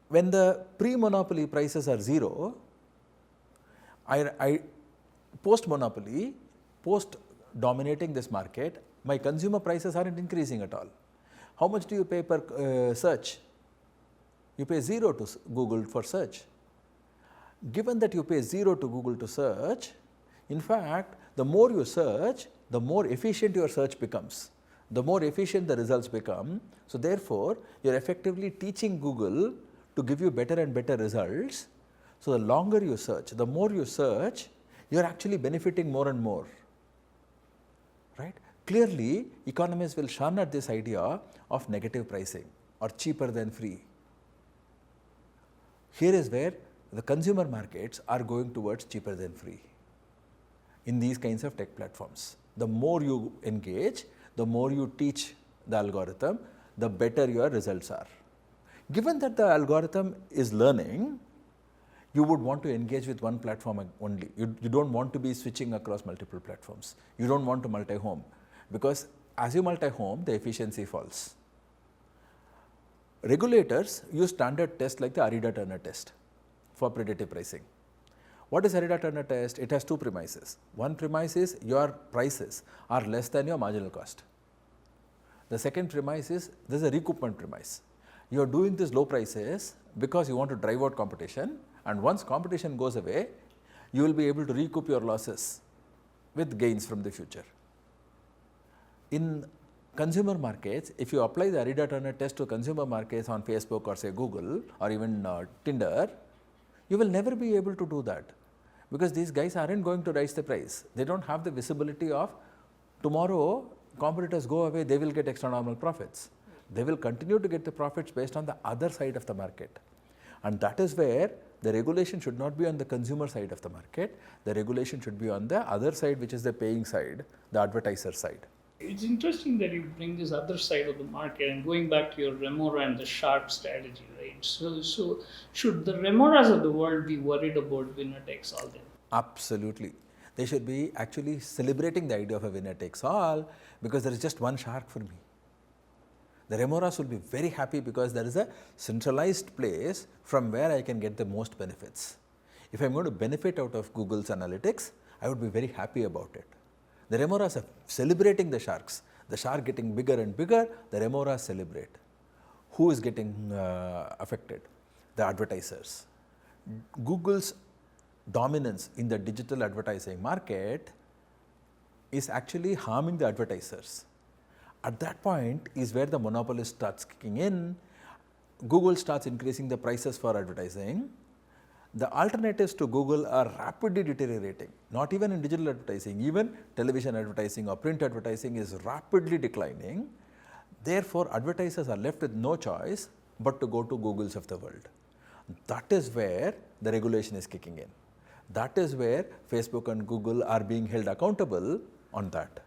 When the pre-monopoly prices are zero, post-monopoly, post dominating this market, my consumer prices aren't increasing at all. How much do you pay per search? You pay 0 to Google for search. Given that you pay 0 to Google to search, in fact, the more you search, the more efficient your search becomes. The more efficient the results become. So, therefore, you are effectively teaching Google to give you better and better results. So, the longer you search, the more you search, you are actually benefiting more and more. Right? Clearly, economists will shun at this idea of negative pricing or cheaper than free. Here is where the consumer markets are going towards cheaper than free in these kinds of tech platforms. The more you engage, the more you teach the algorithm, the better your results are. Given that the algorithm is learning, you would want to engage with one platform only. You do not want to be switching across multiple platforms. You do not want to multi-home, because as you multi-home, the efficiency falls. Regulators use standard tests like the Arida-Turner test for predictive pricing. What is Arida-Turner test? It has two premises. One premise is your prices are less than your marginal cost. The second premise is there is a recoupment premise. You are doing these low prices because you want to drive out competition, and once competition goes away, you will be able to recoup your losses with gains from the future. In consumer markets, if you apply the Arida-Turner test to consumer markets on Facebook or say Google or even Tinder, you will never be able to do that, because these guys aren't going to raise the price. They don't have the visibility of tomorrow competitors go away, they will get extra normal profits. They will continue to get the profits based on the other side of the market. And that is where the regulation should not be on the consumer side of the market. The regulation should be on the other side, which is the paying side, the advertiser side. It's interesting that you bring this other side of the market, and going back to your Remora and the shark strategy, right? So should the Remoras of the world be worried about winner takes all then? Absolutely. They should be actually celebrating the idea of a winner takes all, because there is just one shark for me. The Remoras will be very happy because there is a centralized place from where I can get the most benefits. If I am going to benefit out of Google's analytics, I would be very happy about it. The Remoras are celebrating the sharks. The shark getting bigger and bigger, the Remoras celebrate. Who is getting affected? The advertisers. Google's dominance in the digital advertising market is actually harming the advertisers. At that point is where the monopolist starts kicking in. Google starts increasing the prices for advertising. The alternatives to Google are rapidly deteriorating, not even in digital advertising, even television advertising or print advertising is rapidly declining. Therefore, advertisers are left with no choice but to go to Googles of the world. That is where the regulation is kicking in. That is where Facebook and Google are being held accountable on that.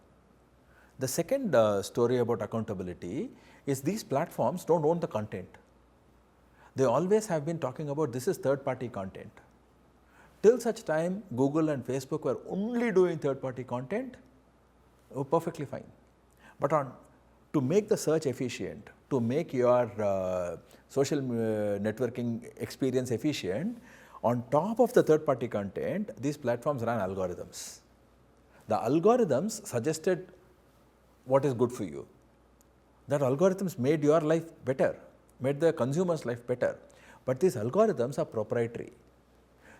The second story about accountability is these platforms don't own the content. They always have been talking about this is third party content. Till such time Google and Facebook were only doing third party content, perfectly fine. But to make the search efficient, to make your social networking experience efficient, on top of the third party content, these platforms ran algorithms. The algorithms suggested what is good for you. That algorithms made your life better, made the consumer's life better. But these algorithms are proprietary.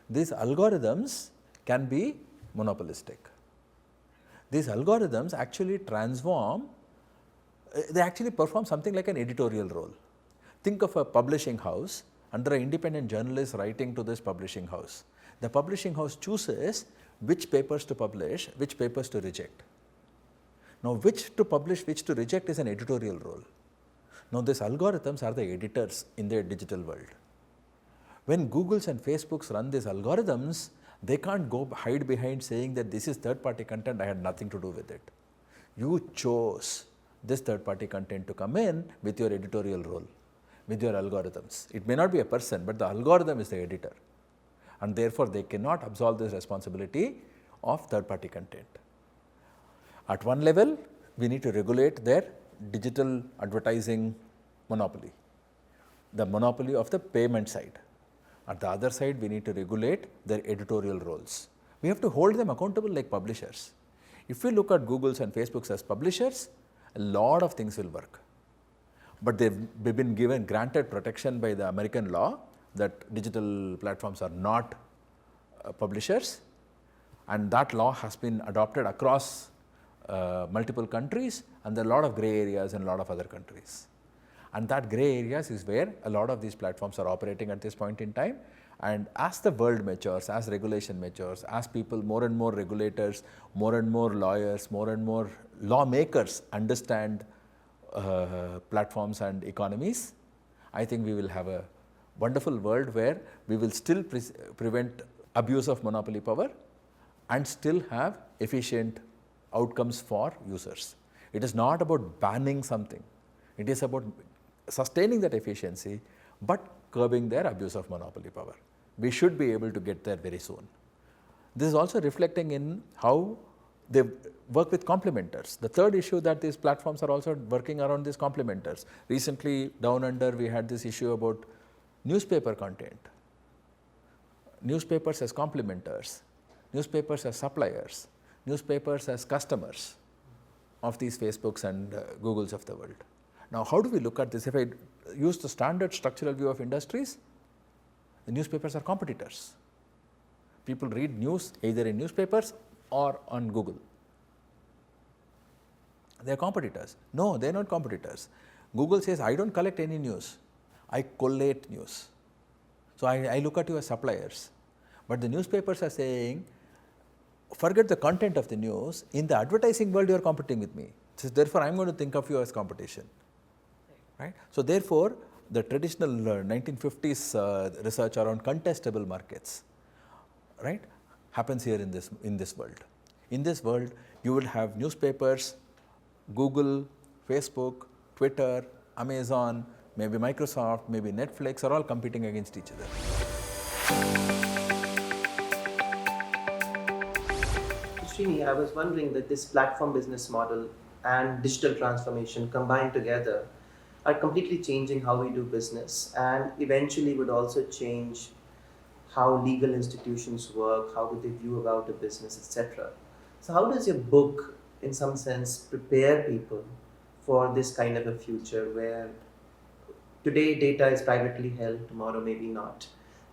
These algorithms can be monopolistic. These algorithms actually transform, they actually perform something like an editorial role. Think of a publishing house under an independent journalist writing to this publishing house. The publishing house chooses which papers to publish, which papers to reject. Now, which to publish, which to reject is an editorial role. Now, these algorithms are the editors in the digital world. When Googles and Facebooks run these algorithms, they can't go hide behind saying that this is third party content, I had nothing to do with it. You chose this third party content to come in with your editorial role, with your algorithms. It may not be a person, but the algorithm is the editor, and therefore they cannot absolve this responsibility of third party content. At one level, we need to regulate their digital advertising monopoly, the monopoly of the payment side. At the other side, we need to regulate their editorial roles. We have to hold them accountable like publishers. If we look at Google's and Facebook's as publishers, a lot of things will work. But they've been granted protection by the American law that digital platforms are not publishers, and that law has been adopted across multiple countries, and there are a lot of gray areas in a lot of other countries. And that gray areas is where a lot of these platforms are operating at this point in time. And as the world matures, as regulation matures, as people, more and more regulators, more and more lawyers, more and more lawmakers understand platforms and economies, I think we will have a wonderful world where we will still prevent abuse of monopoly power and still have efficient outcomes for users. It is not about banning something. It is about sustaining that efficiency but curbing their abuse of monopoly power. We should be able to get there very soon. This is also reflecting in how they work with complementers. The third issue that these platforms are also working around these complementers. Recently, down under, we had this issue about newspaper content. Newspapers as complementers, newspapers as suppliers, newspapers as customers of these Facebooks and Googles of the world. Now, how do we look at this? If I use the standard structural view of industries, the newspapers are competitors. People read news either in newspapers or on Google. They are competitors. No, they are not competitors. Google says, I don't collect any news, I collate news. So I look at you as suppliers. But the newspapers are saying, forget the content of the news, in the advertising world you are competing with me. So therefore, I am going to think of you as competition. Right? So therefore, the traditional 1950s research around contestable markets, right, happens here in this world. In this world, you will have newspapers, Google, Facebook, Twitter, Amazon, maybe Microsoft, maybe Netflix are all competing against each other. Srini, I was wondering that this platform business model and digital transformation combined together are completely changing how we do business and eventually would also change how legal institutions work, how do they view about a business, etc. So how does your book, in some sense, prepare people for this kind of a future where today data is privately held, tomorrow maybe not?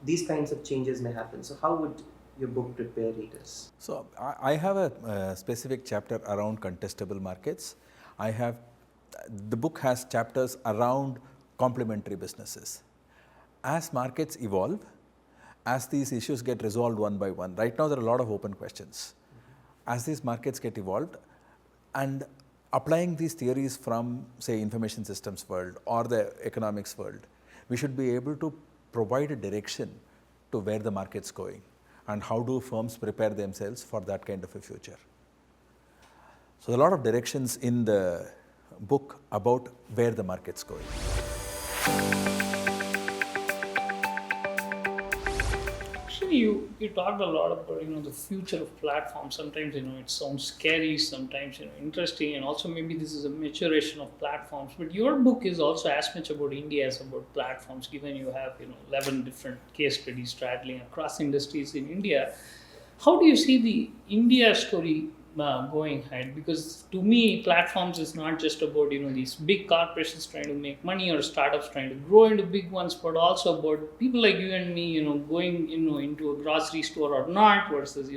These kinds of changes may happen. So how would your book prepare readers? So I have a specific chapter around contestable markets. The book has chapters around complementary businesses. As markets evolve, as these issues get resolved one by one, right now there are a lot of open questions. As these markets get evolved and applying these theories from, say, information systems world or the economics world, we should be able to provide a direction to where the market's going and how do firms prepare themselves for that kind of a future. So, a lot of directions in the book about where the market's going. Actually, you talked a lot about the future of platforms. Sometimes it sounds scary, sometimes interesting, and also maybe this is a maturation of platforms. But your book is also as much about India as about platforms. Given you have 11 different case studies straddling across industries in India, how do you see the India story going ahead? Because to me, platforms is not just about these big corporations trying to make money or startups trying to grow into big ones, but also about people like you and me going into a grocery store or not, versus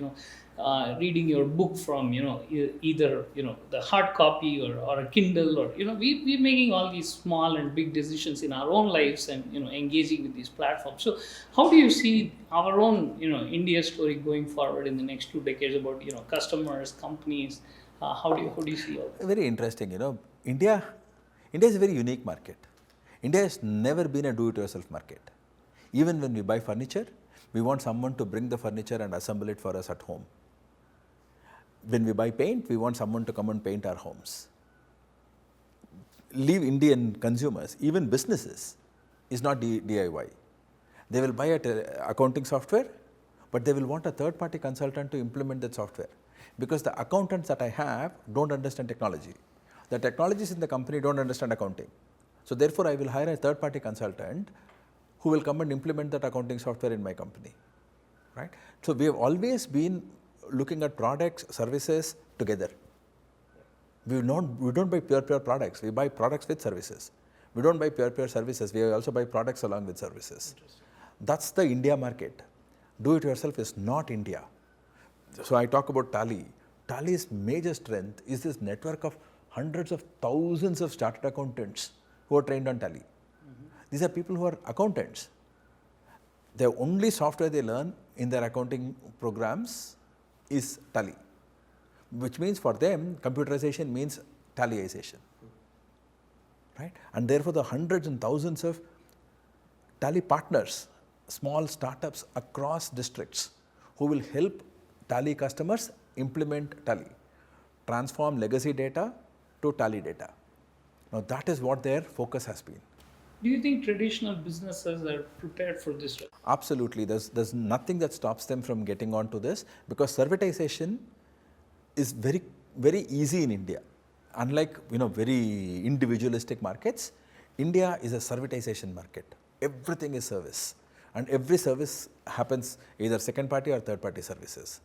reading your book from either the hard copy or a Kindle, or we're making all these small and big decisions in our own lives and engaging with these platforms. So how do you see our own India story going forward in the next 2 decades about customers, companies? How do you see all that? Very interesting. India is a very unique market. India has never been a do-it-yourself market. Even when we buy furniture, we want someone to bring the furniture and assemble it for us at home. When we buy paint, we want someone to come and paint our homes. Leave Indian consumers, even businesses, is not DIY. They will buy accounting software, but they will want a third-party consultant to implement that software. Because the accountants that I have don't understand technology. The technologists in the company don't understand accounting. So therefore, I will hire a third-party consultant who will come and implement that accounting software in my company. Right? So we have always been looking at products, services together. We don't buy pure products. We buy products with services. We don't buy pure services. We also buy products along with services. That's the India market. Do it yourself is not India. So I talk about Tally. Tally's major strength is this network of hundreds of thousands of chartered accountants who are trained on Tally. These are people who are accountants. The only software they learn in their accounting programs is Tally, which means for them computerization means tallyization, right? And therefore the hundreds and thousands of Tally partners, small startups across districts who will help Tally customers implement Tally, transform legacy data to Tally data. Now that is what their focus has been. Do you think traditional businesses are prepared for this? Absolutely. There's nothing that stops them from getting onto this, because servitization is very, very easy in India. Unlike very individualistic markets, India is a servitization market. Everything is service, and every service happens either second party or third party services.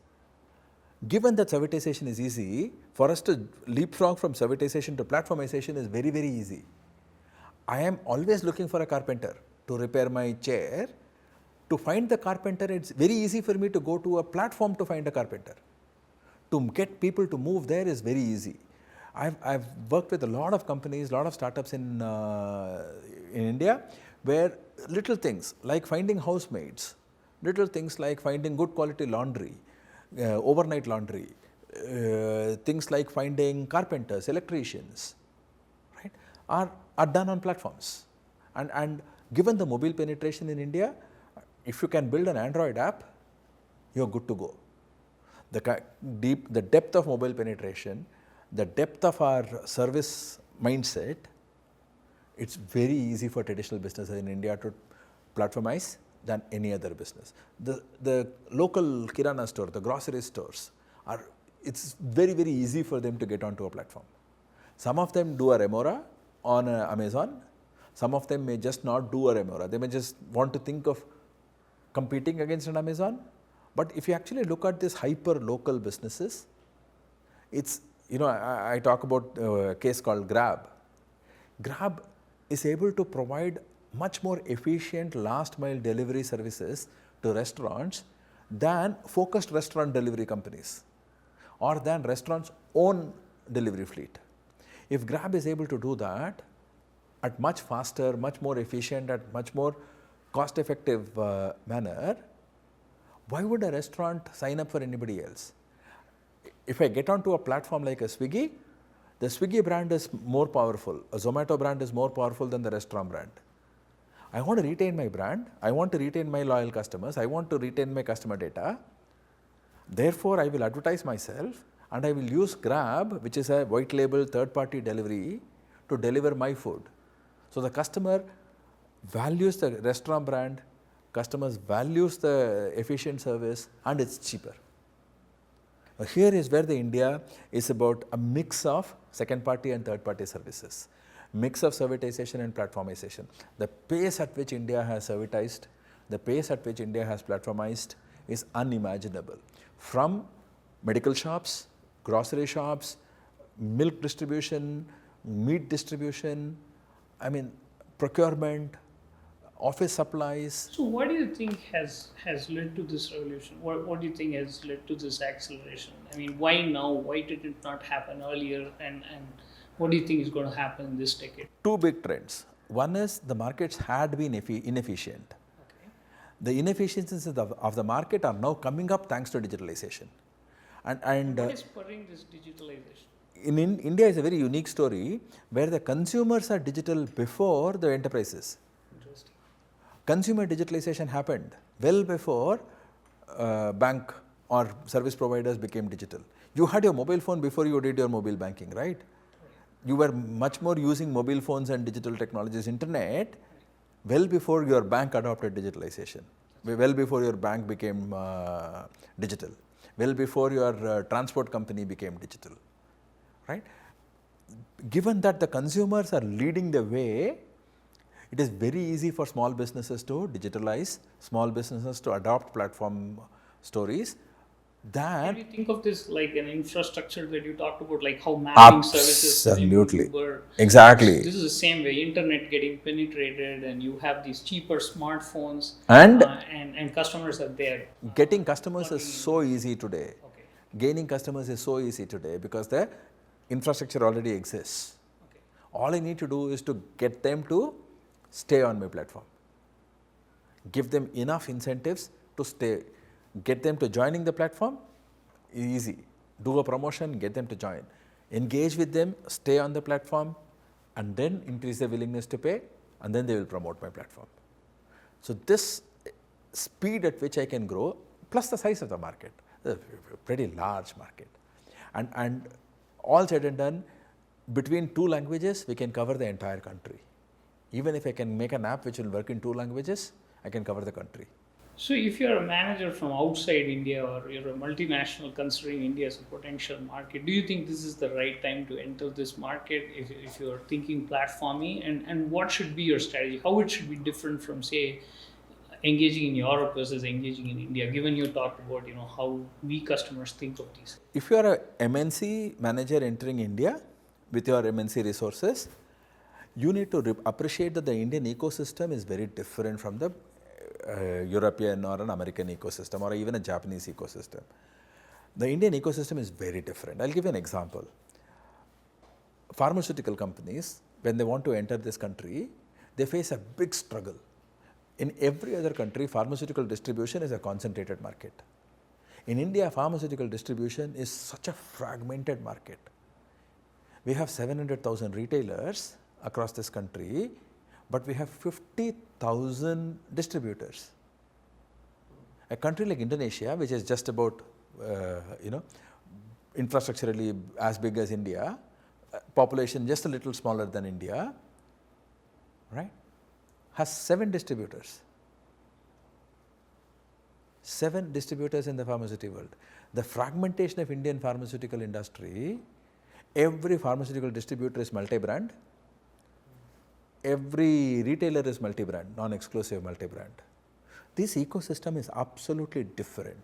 Given that servitization is easy, for us to leapfrog from servitization to platformization is very, very easy. I am always looking for a carpenter to repair my chair. To find the carpenter, it's very easy for me to go to a platform to find a carpenter. To get people to move there is very easy. I've worked with a lot of companies, a lot of startups in India, where little things like finding housemaids, little things like finding good quality laundry, overnight laundry, things like finding carpenters, electricians, right, are done on platforms. And given the mobile penetration in India, if you can build an Android app, you're good to go. The depth of mobile penetration, the depth of our service mindset, it's very easy for traditional businesses in India to platformize than any other business. The local kirana store, the grocery stores, it's very, very easy for them to get onto a platform. Some of them do a remora on Amazon. Some of them may just not do a remora. They may just want to think of competing against an Amazon. But if you actually look at these hyper local businesses, it's, I talk about a case called Grab. Grab is able to provide much more efficient last mile delivery services to restaurants than focused restaurant delivery companies or than restaurants' own delivery fleet. If Grab is able to do that at much faster, much more efficient, at much more cost effective manner, why would a restaurant sign up for anybody else? If I get onto a platform like a Swiggy, the Swiggy brand is more powerful. A Zomato brand is more powerful than the restaurant brand. I want to retain my brand. I want to retain my loyal customers. I want to retain my customer data. Therefore, I will advertise myself and I will use Grab, which is a white label third party delivery, to deliver my food. So the customer values the restaurant brand, customers values the efficient service, and it's cheaper. Here is where the India is about a mix of second party and third party services, mix of servitization and platformization. The pace at which India has servitized, the pace at which India has platformized is unimaginable. From medical shops, grocery shops, milk distribution, meat distribution, procurement, office supplies. So what do you think has led to this revolution? What do you think has led to this acceleration? Why now? Why did it not happen earlier? And what do you think is going to happen in this decade? Two big trends. One is the markets had been inefficient. Okay. The inefficiencies of the market are now coming up thanks to digitalization. And what is spurring this digitalization? In India is a very unique story where the consumers are digital before the enterprises. Interesting. Consumer digitalization happened well before bank or service providers became digital. You had your mobile phone before you did your mobile banking, right? You were much more using mobile phones and digital technologies, internet, well before your bank adopted digitalization, well before your bank became digital, well before your transport company became digital, right? Given that the consumers are leading the way, it is very easy for small businesses to digitalize, small businesses to adopt platform stories, Can That you think of this like an infrastructure that you talked about, like how mapping services enable absolutely, Uber? exactly. This is the same way, internet getting penetrated, and you have these cheaper smartphones, And and customers are there. getting customers is Plugging in. so easy today. Okay. Gaining customers is so easy today because the infrastructure already exists. Okay. All I need to do is to get them to stay on my platform. Give them enough incentives to stay. Get them to joining the platform, easy. Do a promotion, get them to join. Engage with them, stay on the platform, and then increase their willingness to pay, and then they will promote my platform. So this speed at which I can grow, plus the size of the market, a pretty large market. And all said and done, between two languages, we can cover the entire country. Even if I can make an app which will work in two languages, I can cover the country. So, if you're a manager from outside India, or you're a multinational considering India as a potential market, do you think this is the right time to enter this market if you're thinking platforming? And what should be your strategy? How it should be different from, say, engaging in Europe versus engaging in India, given you talked about how we customers think of these? If you are a MNC manager entering India with your MNC resources, you need to appreciate that the Indian ecosystem is very different from the European or an American ecosystem or even a Japanese ecosystem. The Indian ecosystem is very different. I'll give you an example. Pharmaceutical companies, when they want to enter this country, they face a big struggle. In every other country, pharmaceutical distribution is a concentrated market. In India, pharmaceutical distribution is such a fragmented market. We have 700,000 retailers across this country, but we have 50,000 distributors. A country like Indonesia, which is just about, infrastructurally as big as India, population just a little smaller than India, right, has 7 distributors. 7 distributors in the pharmaceutical world. The fragmentation of Indian pharmaceutical industry, every pharmaceutical distributor is multi-brand. Every retailer is multi-brand, non-exclusive multi-brand. This ecosystem is absolutely different.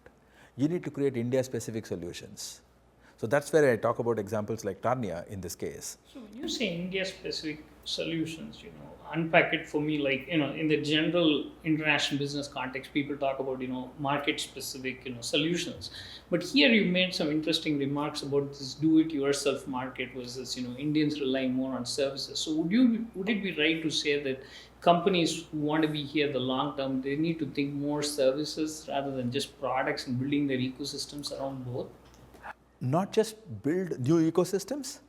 You need to create India-specific solutions. So that's where I talk about examples like Tarnia in this case. So when you say India-specific solutions, unpack it for me. Like in the general international business context, people talk about market-specific solutions. But here you made some interesting remarks about this do-it-yourself market versus Indians relying more on services. So would it be right to say that companies who want to be here the long term, they need to think more services rather than just products and building their ecosystems around both? Not just build new ecosystems,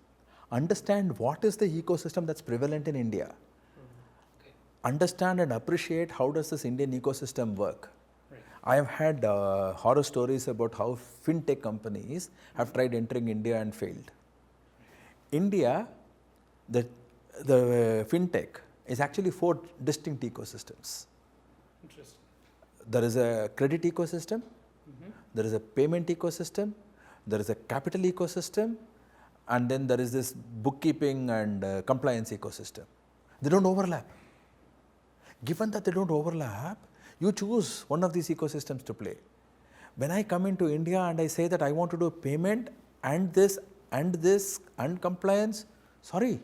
understand what is the ecosystem that's prevalent in India. Okay. Understand and appreciate how does this Indian ecosystem work. Right. I have had horror stories about how fintech companies have tried entering India and failed. India, the fintech is actually 4 distinct ecosystems. Interesting. There is a credit ecosystem, there is a payment ecosystem, there is a capital ecosystem, and then there is this bookkeeping and compliance ecosystem. They don't overlap. Given that they don't overlap, you choose one of these ecosystems to play. When I come into India and I say that I want to do payment and this and compliance, sorry,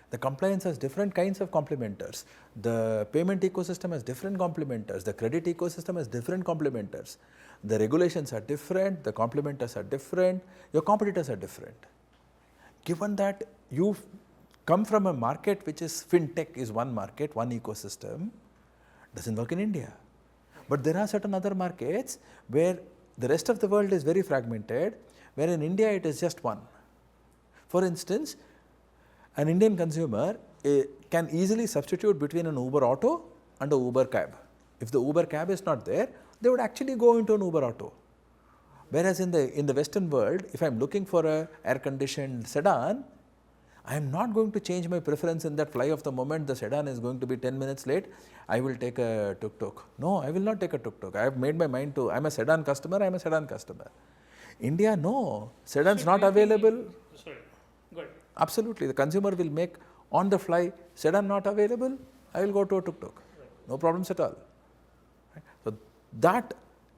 the compliance has different kinds of complementers. The payment ecosystem has different complementers. The credit ecosystem has different complementers. The regulations are different, the complementers are different, your competitors are different. Given that you come from a market which is fintech is one market, one ecosystem, doesn't work in India. But there are certain other markets where the rest of the world is very fragmented, where in India it is just one. For instance, an Indian consumer can easily substitute between an Uber auto and a Uber cab. If the Uber cab is not there, they would actually go into an Uber auto. Whereas in the Western world, if I am looking for a air-conditioned sedan, I am not going to change my preference in that fly of the moment the sedan is going to be 10 minutes late, I will take a tuk-tuk. No, I will not take a tuk-tuk. I have made my mind to, I am a sedan customer, I am a sedan customer. India, no, sedans not available. Sorry, go ahead. Absolutely, the consumer will make on the fly, sedan not available, I will go to a tuk-tuk. Right. No problems at all. Right. So that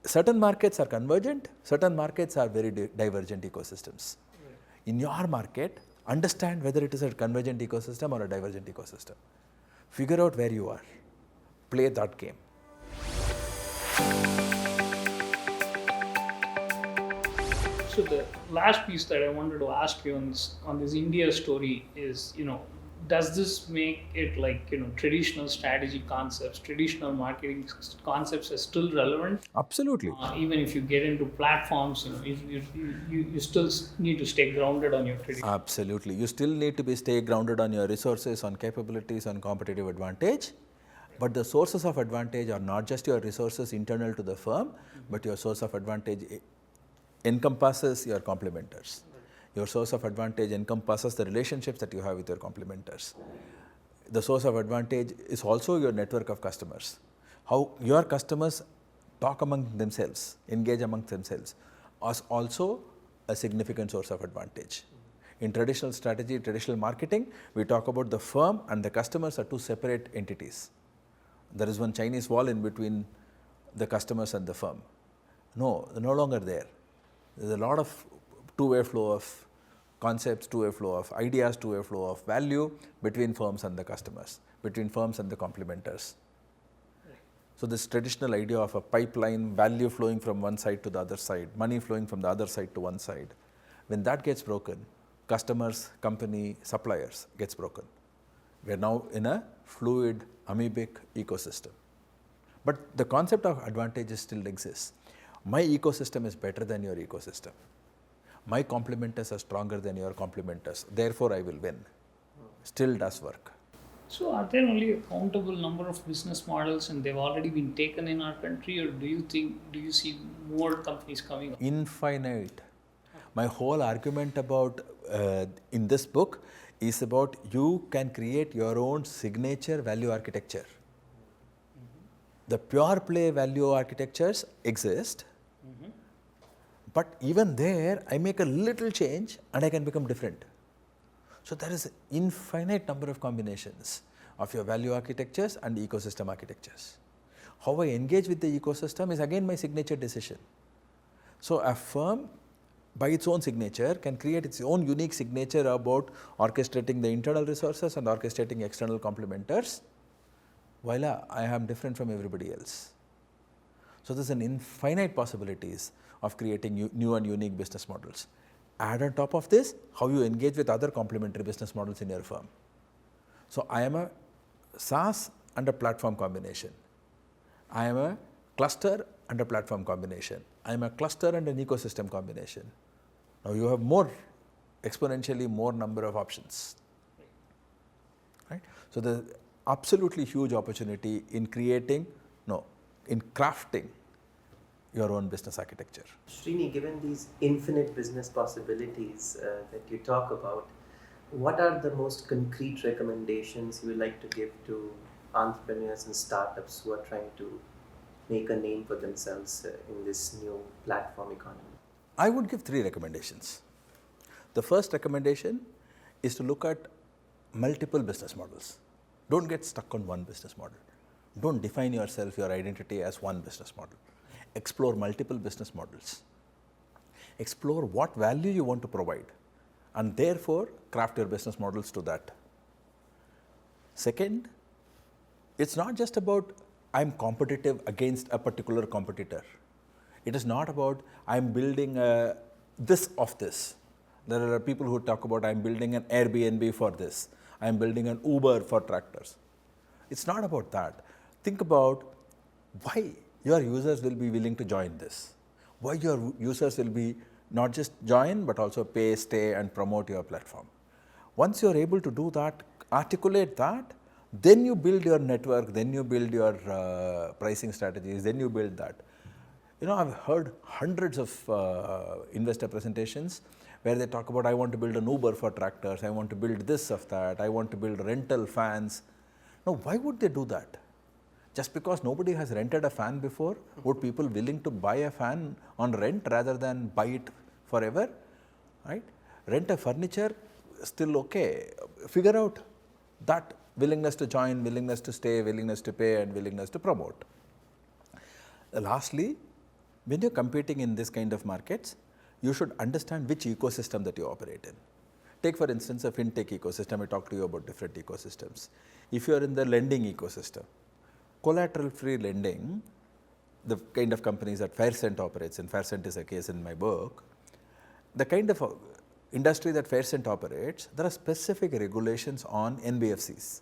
certain markets are convergent, certain markets are very divergent ecosystems. In your market, understand whether it is a convergent ecosystem or a divergent ecosystem. Figure out where you are. Play that game. So the last piece that I wanted to ask you on this India story is, does this make it like, traditional strategy concepts, traditional marketing concepts are still relevant? Absolutely. Even if you get into platforms, you still need to stay grounded on your tradition. Absolutely. You still need to stay grounded on your resources, on capabilities, on competitive advantage. But the sources of advantage are not just your resources internal to the firm, but your source of advantage encompasses your complementers. Your source of advantage encompasses the relationships that you have with your complementers. The source of advantage is also your network of customers. How your customers talk among themselves, engage among themselves, is also a significant source of advantage. In traditional strategy, traditional marketing, we talk about the firm and the customers are two separate entities. There is one Chinese wall in between the customers and the firm. No, they're no longer there. There's a lot of two-way flow of concepts, two-way flow of ideas, two-way flow of value between firms and the customers, between firms and the complementers. So this traditional idea of a pipeline, value flowing from one side to the other side, money flowing from the other side to one side, when that gets broken, customers, company, suppliers gets broken. We are now in a fluid, amoebic ecosystem. But the concept of advantages still exists. My ecosystem is better than your ecosystem. My complementers are stronger than your complementers. Therefore, I will win. Still does work. So are there only a countable number of business models and they've already been taken in our country, or do you see more companies coming up? Infinite. My whole argument about in this book is about you can create your own signature value architecture. The pure play value architectures exist, but even there I make a little change and I can become different. So there is an infinite number of combinations of your value architectures and ecosystem architectures. How I engage with the ecosystem is again my signature decision. So a firm by its own signature can create its own unique signature about orchestrating the internal resources and orchestrating external complementers. Voila, I am different from everybody else. So there's an infinite possibilities of creating new and unique business models. Add on top of this, how you engage with other complementary business models in your firm. So I am a SaaS and a platform combination. I am a cluster and a platform combination. I am a cluster and an ecosystem combination. Now you have exponentially more number of options. Right? So the absolutely huge opportunity in crafting your own business architecture. Srini, given these infinite business possibilities that you talk about, what are the most concrete recommendations you would like to give to entrepreneurs and startups who are trying to make a name for themselves in this new platform economy? I would give 3 recommendations. The first recommendation is to look at multiple business models. Don't get stuck on one business model. Don't define yourself, your identity as one business model. Explore multiple business models. Explore what value you want to provide and therefore craft your business models to that. Second, it's not just about I'm competitive against a particular competitor. It is not about I'm building this of this. There are people who talk about I'm building an Airbnb for this. I'm building an Uber for tractors. It's not about that. Think about why your users will be willing to join this. Why your users will be not just join but also pay, stay and promote your platform. Once you are able to do that, articulate that, then you build your network, then you build your pricing strategies, then you build that. I've heard hundreds of investor presentations where they talk about I want to build an Uber for tractors, I want to build this of that, I want to build rental fans. Now, why would they do that? Just because nobody has rented a fan before, would people willing to buy a fan on rent rather than buy it forever? Right? Rent a furniture, still okay. Figure out that willingness to join, willingness to stay, willingness to pay and willingness to promote. Lastly, When you're competing in this kind of markets, you should understand which ecosystem that you operate in. Take for instance a fintech ecosystem. I talked to you about different ecosystems. If you are in the lending ecosystem, collateral-free lending, the kind of companies that Faircent operates in, Faircent is a case in my book, the kind of industry that Faircent operates, there are specific regulations on NBFCs.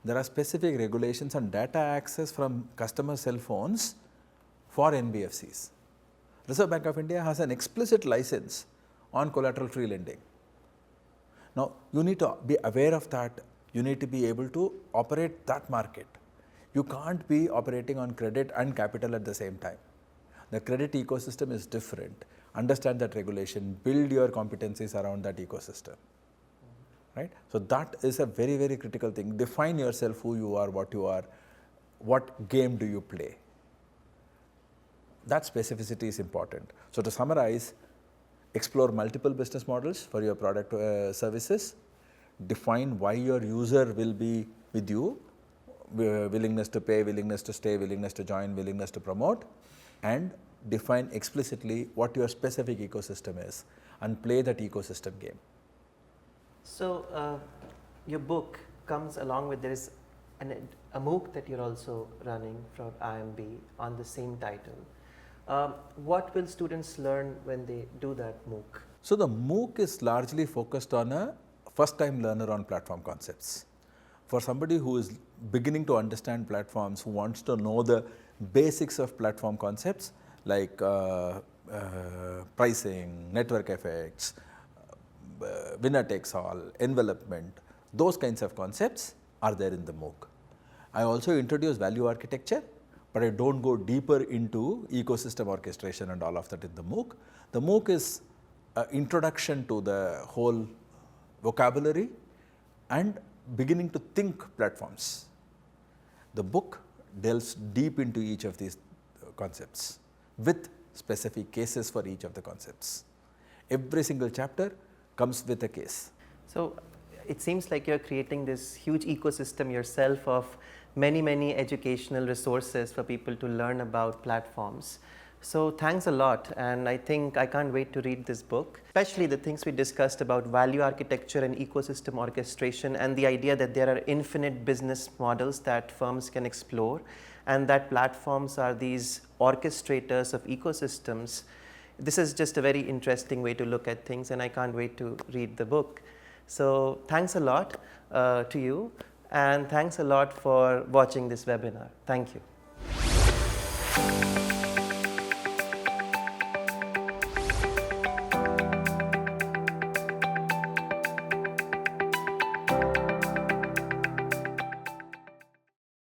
There are specific regulations on data access from customer cell phones for NBFCs. Reserve Bank of India has an explicit license on collateral-free lending. Now, you need to be aware of that. You need to be able to operate that market. You can't be operating on credit and capital at the same time. The credit ecosystem is different. Understand that regulation, build your competencies around that ecosystem. Right? So that is a very, very critical thing. Define yourself, who you are, what game do you play. That specificity is important. So to summarize, explore multiple business models for your product services. Define why your user will be with you, willingness to pay, willingness to stay, willingness to join, willingness to promote, and define explicitly what your specific ecosystem is and play that ecosystem game. So your book comes along with, there is a MOOC that you're also running from IIMB on the same title. What will students learn when they do that MOOC? So the MOOC is largely focused on a first-time learner on platform concepts. For somebody who is beginning to understand platforms, who wants to know the basics of platform concepts like pricing, network effects, winner takes all, envelopment, those kinds of concepts are there in the MOOC. I also introduce value architecture, but I don't go deeper into ecosystem orchestration and all of that in the MOOC. The MOOC is an introduction to the whole vocabulary and beginning to think platforms. The book delves deep into each of these concepts with specific cases for each of the concepts. Every single chapter comes with a case. So it seems like you're creating this huge ecosystem yourself of many educational resources for people to learn about platforms. So thanks a lot, and I think I can't wait to read this book, especially the things we discussed about value architecture and ecosystem orchestration, and the idea that there are infinite business models that firms can explore, and that platforms are these orchestrators of ecosystems. This is just a very interesting way to look at things, and I can't wait to read the book. So thanks a lot to you, and thanks a lot for watching this webinar. Thank you.